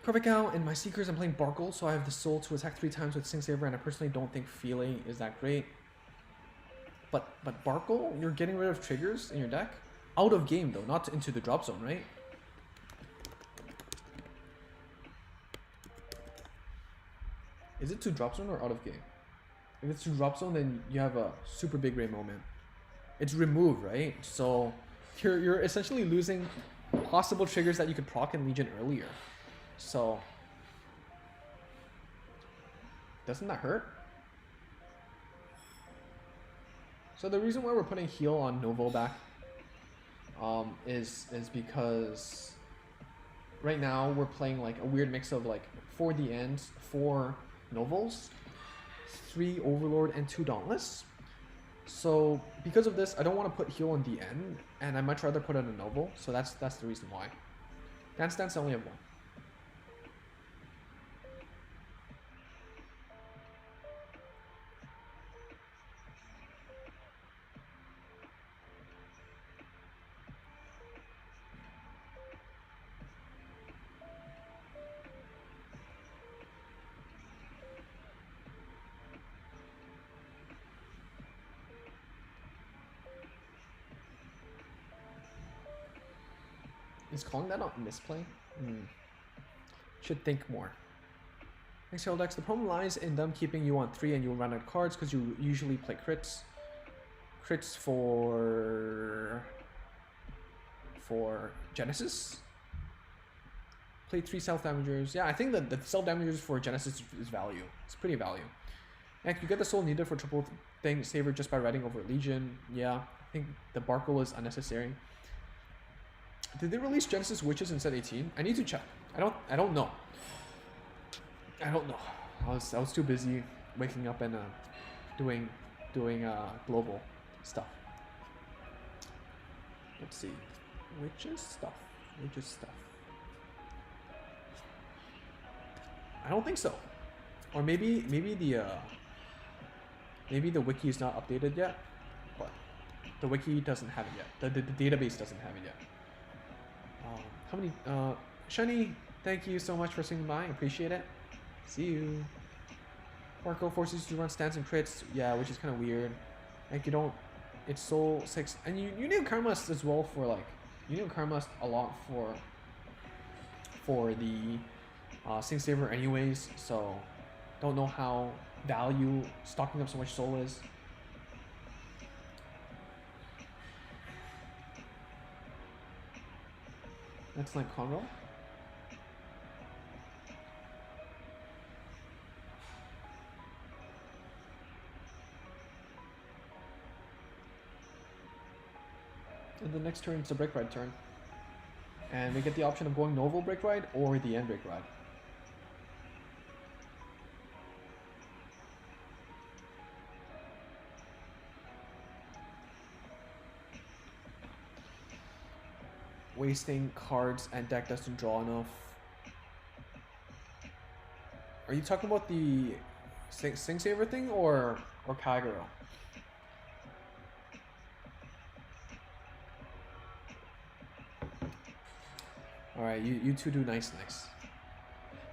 Perfect out. In my Seekers, I'm playing Barkle, so I have the soul to attack 3 times with Sing Saver, and I personally don't think Feeling is that great. But Barkle, you're getting rid of triggers in your deck? Out of game though, not into the drop zone, right? Is it to drop zone or out of game? If it's to drop zone, then you have a super big Ray moment. It's remove, right? So you're essentially losing possible triggers that you could proc in Legion earlier. So doesn't that hurt? So the reason why we're putting heal on Novo back is because right now we're playing like a weird mix of like 4 DNs, 4 Novels, 3 Overlord, and 2 Dauntless. So because of this, I don't want to put heal on DN, and I much rather put it on a Novel. So that's the reason why. Dance I only have 1. Is calling that not misplay? Should think more. Thanks, Hildex. The problem lies in them keeping you on 3 and you'll run out of cards because you usually play crits. Crits for Genesis. Play 3 self-damagers. Yeah, I think that the self-damagers for Genesis is value. It's pretty value. And you get the soul needed for triple thing saver just by riding over Legion. Yeah, I think the Barkle is unnecessary. Did they release Genesis Witches in set 18? I need to check. I don't know. I don't know. I was too busy waking up and doing global stuff. Let's see. Witches stuff. I don't think so. Or maybe the wiki is not updated yet. But the wiki doesn't have it yet. The database doesn't have it yet. How many? Shani, thank you so much for swinging by. Appreciate it. See you. Marco forces you to run stance and crits. Yeah, which is kind of weird. Like you don't. It's Soul 6, and you need Karmast as well for like. You need Karmast a lot for the Sing Saver anyways. So don't know how value stocking up so much soul is. That's like Conroe. And the next turn it's a break ride turn. And we get the option of going Novel break ride or the end break ride. Wasting cards and deck doesn't draw enough. Are you talking about the Sing Saver thing or Kagero? Alright, you two do nice.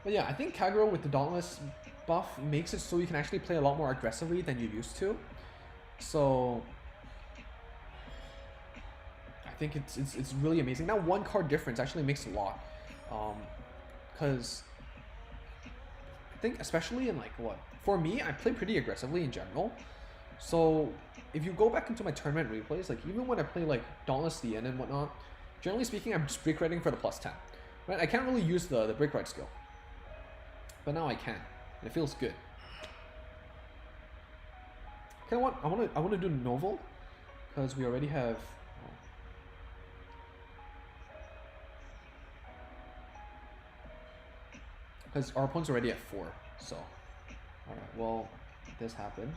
But yeah, I think Kagero with the Dauntless buff makes it so you can actually play a lot more aggressively than you used to. So I think it's really amazing. That 1 card difference actually makes a lot. Because I think especially in like what? For me, I play pretty aggressively in general. So if you go back into my tournament replays, like even when I play like Dauntless the End and whatnot, generally speaking, I'm just break riding for the +10. Right? I can't really use the break ride skill. But now I can. And it feels good. I want to do Novel because we already have because our opponent's already at 4, so. Alright, well, this happened.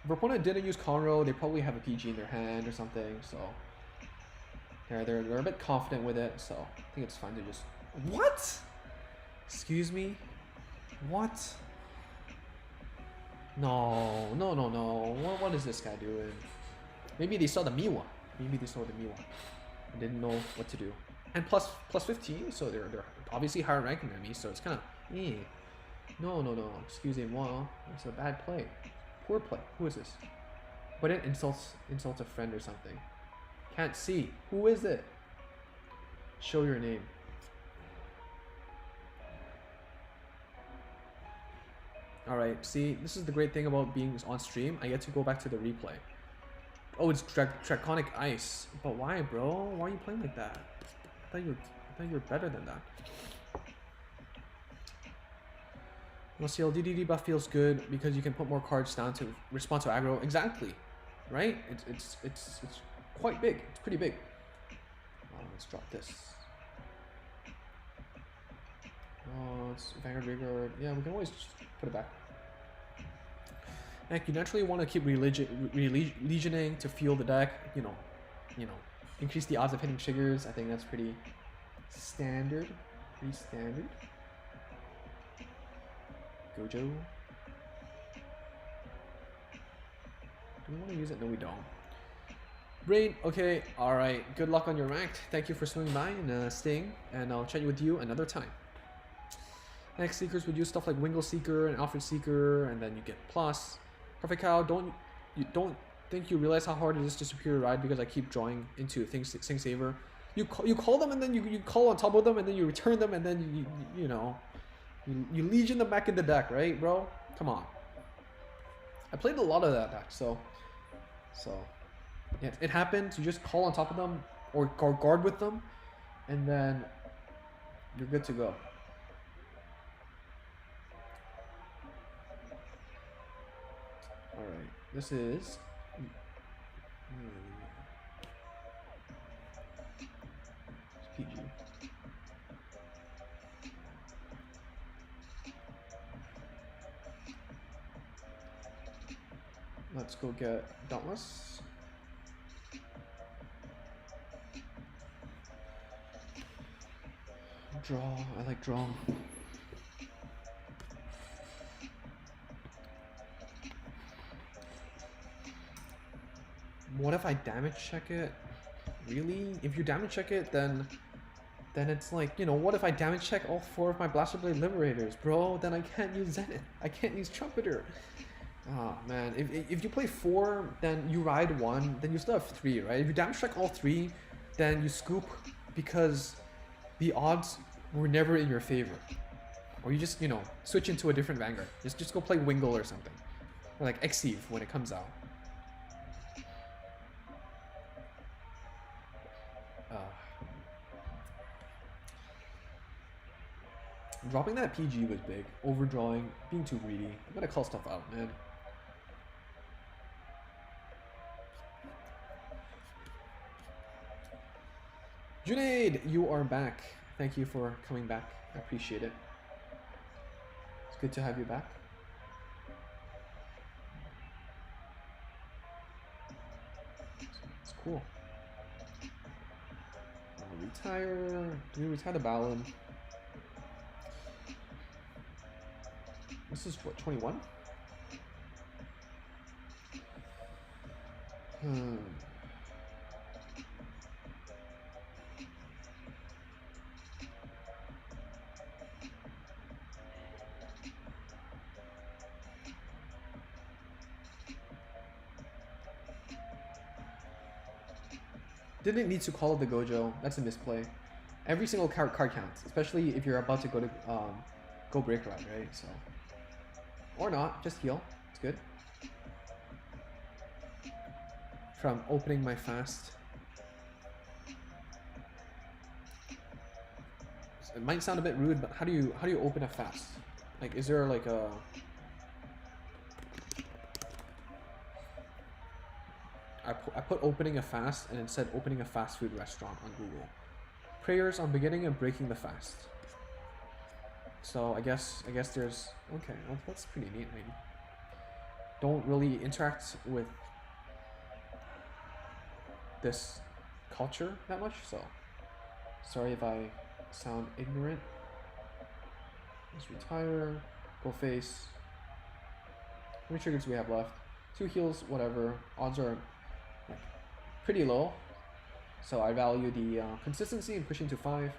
If our opponent didn't use Conroe, they probably have a PG in their hand or something, so. They're a bit confident with it, so I think it's fine to just... What? Excuse me? What? No. What is this guy doing? Maybe they saw the Miwa. And didn't know what to do. And plus 15, so they're obviously higher ranking than me, so it's kind of, No. Excusez-moi. It's a bad play. Poor play. Who is this? But it insults a friend or something. Can't see. Who is it? Show your name. All right, see, this is the great thing about being on stream. I get to go back to the replay. Oh, it's Draconic Ice. But why, bro? Why are you playing like that? I thought you were better than that. LCL DDD buff feels good because you can put more cards down to respond to aggro. Exactly, right? It's quite big. It's pretty big. Let's drop this. Oh, it's Vanguard Vanguard. Yeah, we can always just put it back. Heck, you naturally want to keep legioning to fuel the deck. You know, increase the odds of hitting triggers. I think that's pretty standard. Pretty standard. Gojo. Do we want to use it? No, we don't. Brain, okay, alright. Good luck on your ranked. Thank you for swinging by and staying, and I'll chat with you another time. Next Seekers would use stuff like Wingle Seeker and Alfred Seeker, and then you get plus. Perfect Cow, don't think you realize how hard it is to Superior Ride because I keep drawing into Sing Saver. You call them and then you call on top of them and then you return them and then you legion them back in the deck, right, bro? Come on. I played a lot of that deck, so yeah, it happens. You just call on top of them or guard with them, and then you're good to go. All right, this is PG. Let's go get Dauntless. Draw. I like draw. What if I damage check it? Really? If you damage check it, then it's like, you know, what if I damage check all 4 of my Blaster Blade Liberators, bro? Then I can't use Zenith. I can't use Trumpeter. Oh man, if you play 4, then you ride 1, then you still have 3, right? If you damage check all 3, then you scoop because the odds were never in your favor. Or you just, you know, switch into a different Vanguard. Just go play Wingle or something. Or like Exeve when it comes out. Dropping that PG was big. Overdrawing, being too greedy. I'm gonna call stuff out, man. Junaid, you are back. Thank you for coming back. I appreciate it. It's good to have you back. It's cool. I'll retire. Do we retire the Balin? This is what, 21? Didn't need to call it the Gojo. That's a misplay. Every single card counts, especially if you're about to go to go Break Ride, right? So, or not, just heal. It's good. From opening my fast. It might sound a bit rude, but how do you open a fast? Like, is there like a I put opening a fast and it said opening a fast food restaurant on Google. Prayers on beginning and breaking the fast. So I guess there's, okay, well, that's pretty neat. I mean, don't really interact with this culture that much, so sorry if I sound ignorant. Let's retire, go face. How many triggers do we have left? 2 heals, whatever. Odds are like pretty low, so I value the consistency and pushing to 5.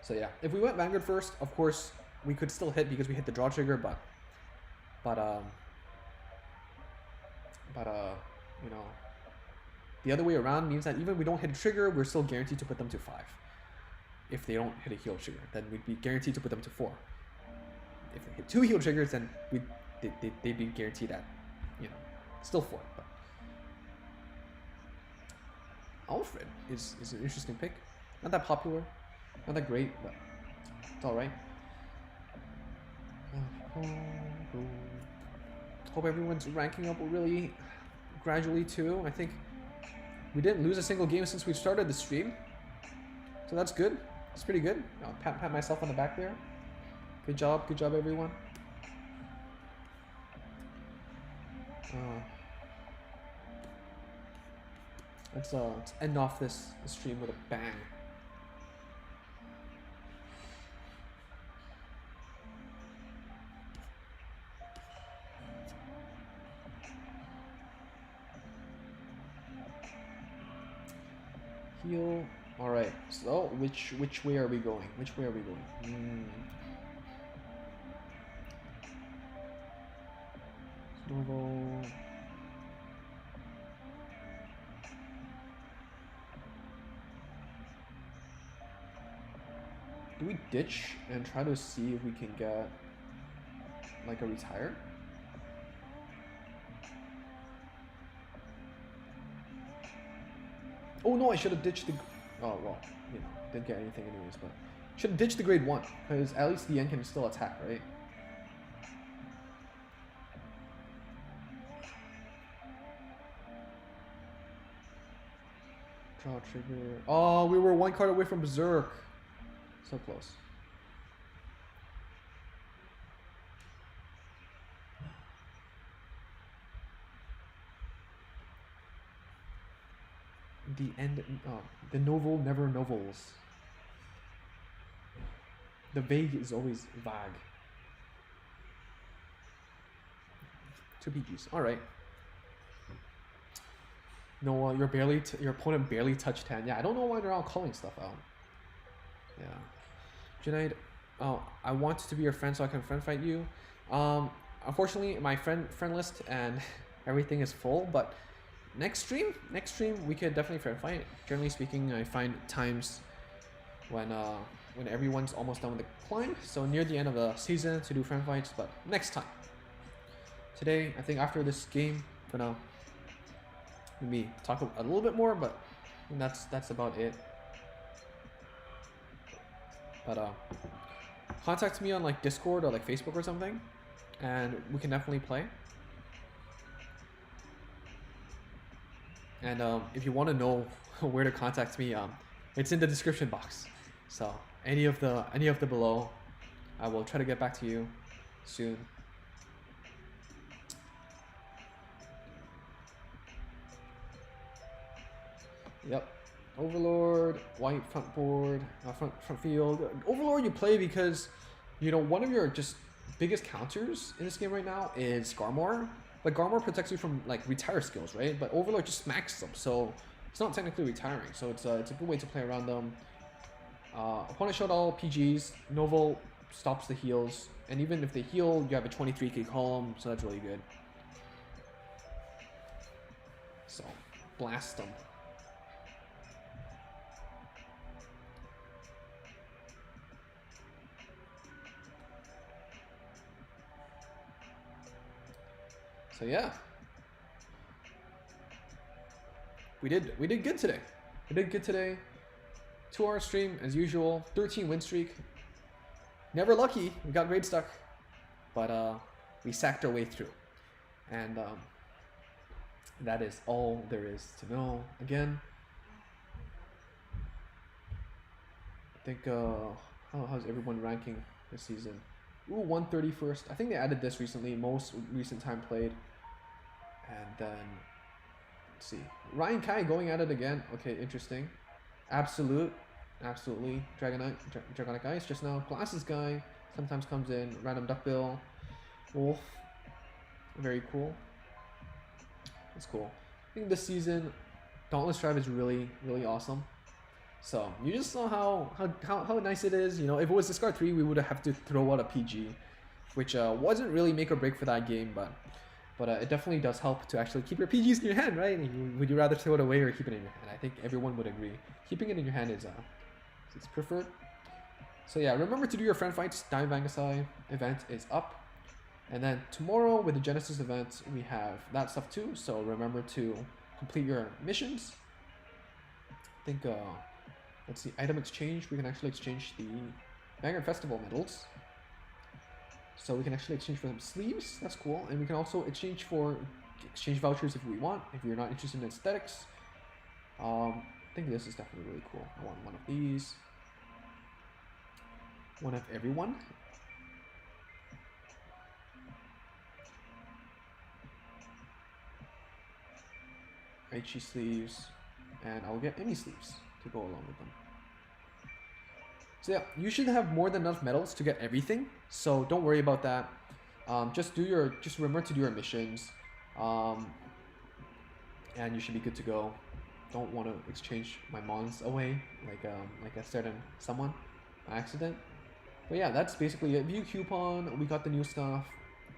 So yeah, if we went Vanguard first, of course we could still hit because we hit the draw trigger, but you know, The other way around means that even if we don't hit a trigger, we're still guaranteed to put them to 5. If they don't hit a heal trigger, then we'd be guaranteed to put them to 4. If they hit 2 heal triggers, then they'd be guaranteed at, you know, still 4. But Alfred is an interesting pick. Not that popular, not that great, but it's alright. Hope everyone's ranking up really gradually too. I think we didn't lose a single game since we started the stream, so that's good. It's pretty good. I'll pat myself on the back there. Good job everyone. Let's end off this stream with a bang. Heal. All right. So which way are we going? Which way are we going? Snowball. Do we ditch and try to see if we can get like a retire? Oh no, I should have ditched the... Oh well, you know, didn't get anything anyways, but... Should have ditched the grade 1, because at least the end can still attack, right? Draw trigger... Oh, we were 1 card away from Berserk. So close. The end. The novel never novels. The vague is always vague. 2 PGs. All right. No, your opponent barely touched hand. Yeah, I don't know why they're all calling stuff out. Yeah. Junaid, oh, I want to be your friend so I can friend fight you. Unfortunately, my friend list and everything is full, but next stream we could definitely friend fight. Generally speaking, I find times when everyone's almost done with the climb, so near the end of the season to do friend fights, but next time. Today, I think after this game, for now, maybe talk a little bit more, but that's about it. But contact me on like Discord or like Facebook or something, and we can definitely play. And if you want to know where to contact me, it's in the description box. So any of the below, I will try to get back to you soon. Yep. Overlord, white front board, front field. Overlord you play because, you know, one of your just biggest counters in this game right now is Garmor. But Garmor protects you from like retire skills, right? But Overlord just smacks them, so it's not technically retiring. So it's a good way to play around them. Opponent showed all PGs. Novel stops the heals, and even if they heal, you have a 23k column, so that's really good. So blast them. So yeah, we did good today. We did good today. 2-hour stream as usual. 13 win streak. Never lucky. We got grade stuck, but we sacked our way through, and that is all there is to know. Again, I think how's everyone ranking this season? Ooh, 131st. I think they added this recently, most recent time played. And then, let's see. Ryan Kai going at it again. Okay, interesting. Absolutely. Dragonic Ice just now. Glasses guy sometimes comes in. Random Duckbill. Wolf. Very cool. That's cool. I think this season, Dauntless Drive is really awesome. So you just saw how nice it is. You know, if it was Discard 3, we would have to throw out a PG, which wasn't really make or break for that game. But But it definitely does help to actually keep your PGs in your hand, right? Would you rather throw it away or keep it in your hand? I think everyone would agree. Keeping it in your hand is preferred. So yeah, remember to do your friend fights. Dive Vanguard event is up. And then tomorrow with the Genesis event, we have that stuff too. So remember to complete your missions. I think, let's see, item exchange. We can actually exchange the Vanguard Festival medals. So we can actually exchange for some sleeves. That's cool. And we can also exchange for exchange vouchers if we want, if you're not interested in aesthetics. I think this is definitely really cool. I want one of these. One of everyone. Aichi sleeves. And I'll get any sleeves to go along with them. So yeah, you should have more than enough medals to get everything. So don't worry about that. Just remember to do your missions. And you should be good to go. Don't want to exchange my mons away like a certain someone by accident. But yeah, that's basically it. View coupon, we got the new stuff.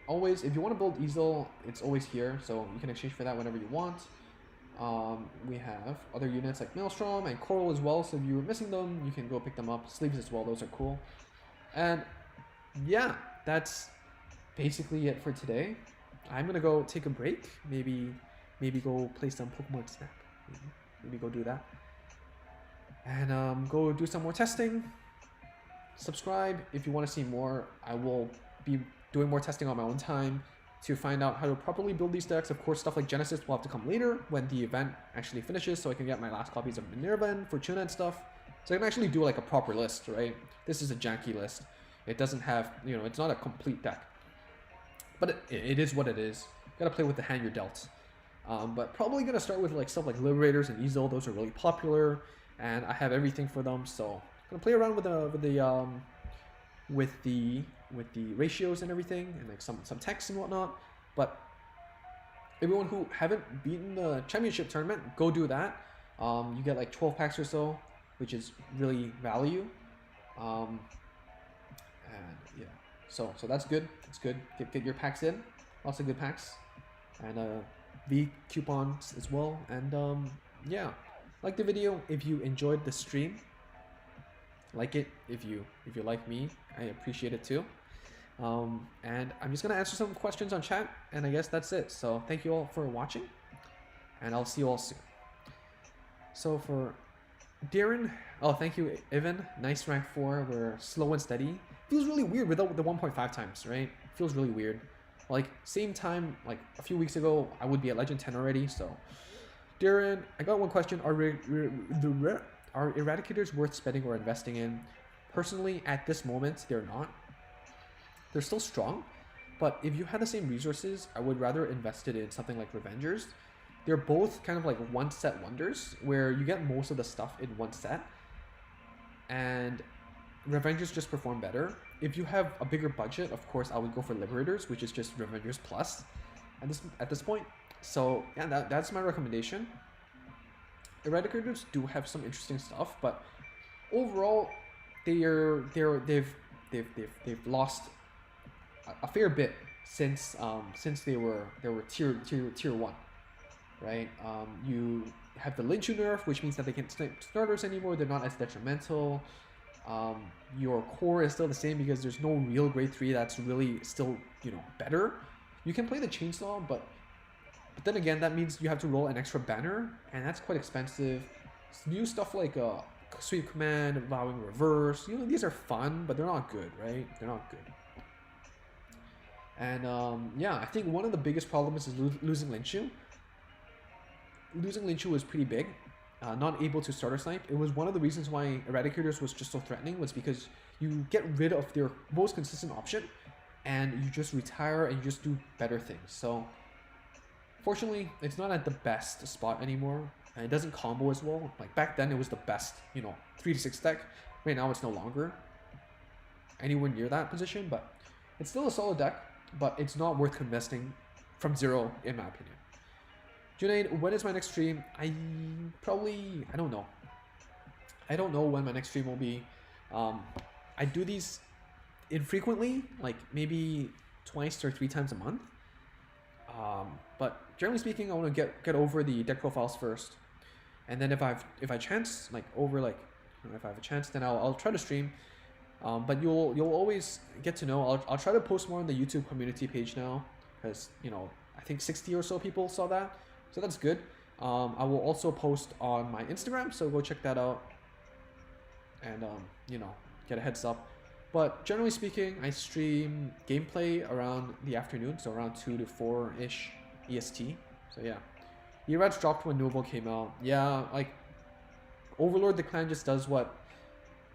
Always, if you want to build Ezel, it's always here, so you can exchange for that whenever you want. We have other units like Maelstrom and Coral as well, so if you were missing them, you can go pick them up. Sleeves as well, those are cool. And yeah, that's basically it for today. I'm gonna go take a break, maybe go play some Pokemon Snap, maybe go do that. And go do some more testing. Subscribe if you want to see more. I will be doing more testing on my own time to find out how to properly build these decks. Of course, stuff like Genesis will have to come later when the event actually finishes, so I can get my last copies of Minerva and Fortuna and stuff. So I can actually do like a proper list, right? This is a janky list. It doesn't have, it's not a complete deck. But it is what it is. Gotta play with the hand you're dealt. But probably gonna start with like stuff like Liberators and Ezel. Those are really popular, and I have everything for them. So gonna play around with the ratios and everything, and like some text and whatnot. But everyone who haven't beaten the championship tournament, go do that. You get like 12 packs or so, which is really value. And yeah, so that's good. It's good. Get your packs in. Lots of good packs, and V coupons as well. And yeah, like the video if you enjoyed the stream. Like it if you like me, I appreciate it too. And I'm just gonna answer some questions on chat, and I guess that's it. So thank you all for watching, and I'll see you all soon. So for Darren, oh thank you Evan, nice rank 4. We're slow and steady. Feels really weird without the 1.5 times, right? Feels really weird. Like same time like a few weeks ago, I would be at Legend 10 already. So Darren, I got one question. Are Eradicators worth spending or investing in? Personally, at this moment, they're not. They're still strong, but if you had the same resources, I would rather invest it in something like Revengers. They're both kind of like one set wonders, where you get most of the stuff in one set, and Revengers just perform better. If you have a bigger budget, of course, I would go for Liberators, which is just Revengers Plus at this point. So yeah, that's my recommendation. Eradicators do have some interesting stuff, but overall, they've lost a fair bit since they were tier 1, right? You have the Linchu nerf, which means that they can't snipe starters anymore. They're not as detrimental. Your core is still the same because there's no real grade 3 that's really still better. You can play the chainsaw, but then again, that means you have to roll an extra banner, and that's quite expensive. New stuff like Sweep Command, Allowing Reverse, these are fun, but they're not good, right? They're not good. And yeah, I think one of the biggest problems is losing Linchu. Losing Linchu was pretty big. Not able to starter snipe. It was one of the reasons why Eradicators was just so threatening, was because you get rid of their most consistent option, and you just retire and you just do better things. So fortunately, it's not at the best spot anymore, and it doesn't combo as well. Like back then, it was the best, 3 to 6 deck. Right now, it's no longer anywhere near that position, but it's still a solid deck, but it's not worth investing from zero, in my opinion. Junaid, when is my next stream? I don't know. I don't know when my next stream will be. I do these infrequently, like maybe twice or 3 times a month. But generally speaking, I want to get over the deck profiles first, and then if I chance like over like if I have a chance, then I'll try to stream. But you'll always get to know. I'll try to post more on the YouTube community page now, because you know I think 60 or so people saw that, so that's good. I will also post on my Instagram, so go check that out, and you know, get a heads up. But generally speaking, I stream gameplay around the afternoon, so around 2 to 4-ish EST. So yeah, Erats dropped when Novo came out. Yeah, like Overlord the clan just does what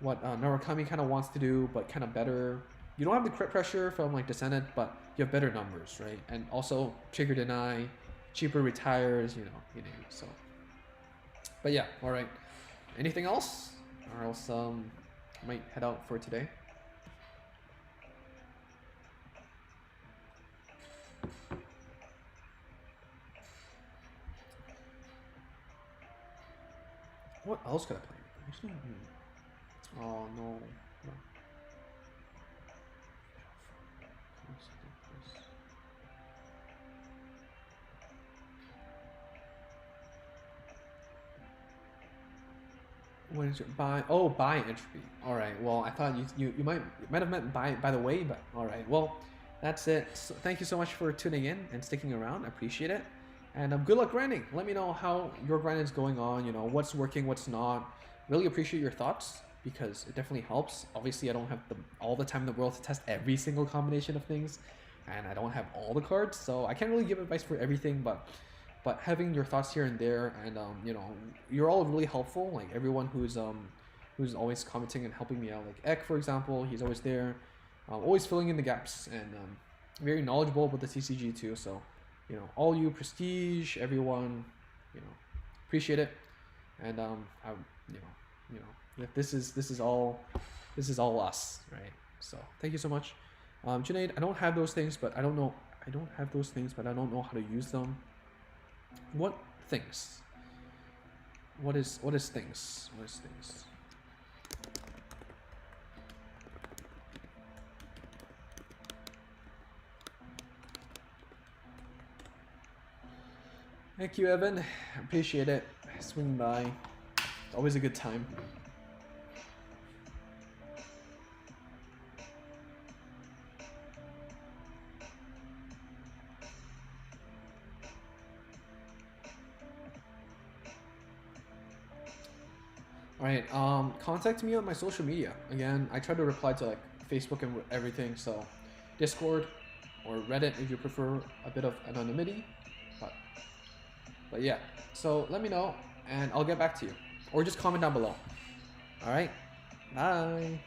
Narukami kind of wants to do, but kind of better. You don't have the crit pressure from like Descendant, but you have better numbers, right? And also trigger deny, cheaper retires, you know. So, but yeah, all right. Anything else, or else I might head out for today. What else could I play? Actually, oh no. What is your buy? Oh, buy Entropy. All right. Well, I thought you might have meant by the way, but all right. Well, that's it. So, thank you so much for tuning in and sticking around. I appreciate it. And good luck grinding. Let me know how your grind is going on. You know, what's working, what's not. Really appreciate your thoughts, because it definitely helps. Obviously, I don't have all the time in the world to test every single combination of things, and I don't have all the cards, so I can't really give advice for everything. But having your thoughts here and there, and you know, you're all really helpful. Like everyone who's always commenting and helping me out. Like Ek, for example, he's always there, always filling in the gaps, and very knowledgeable about the TCG too. So, you know, all you Prestige, everyone, you know, appreciate it. And you know, this is all us, right? So thank you so much, Junaid. I don't have those things, but I don't know how to use them. What things? What is things? Thank you, Evan. Appreciate it. Swing by. It's always a good time. Alright, contact me on my social media. Again, I try to reply to like Facebook and everything, so Discord or Reddit if you prefer a bit of anonymity. But yeah, so let me know and I'll get back to you. Or just comment down below. Alright, bye.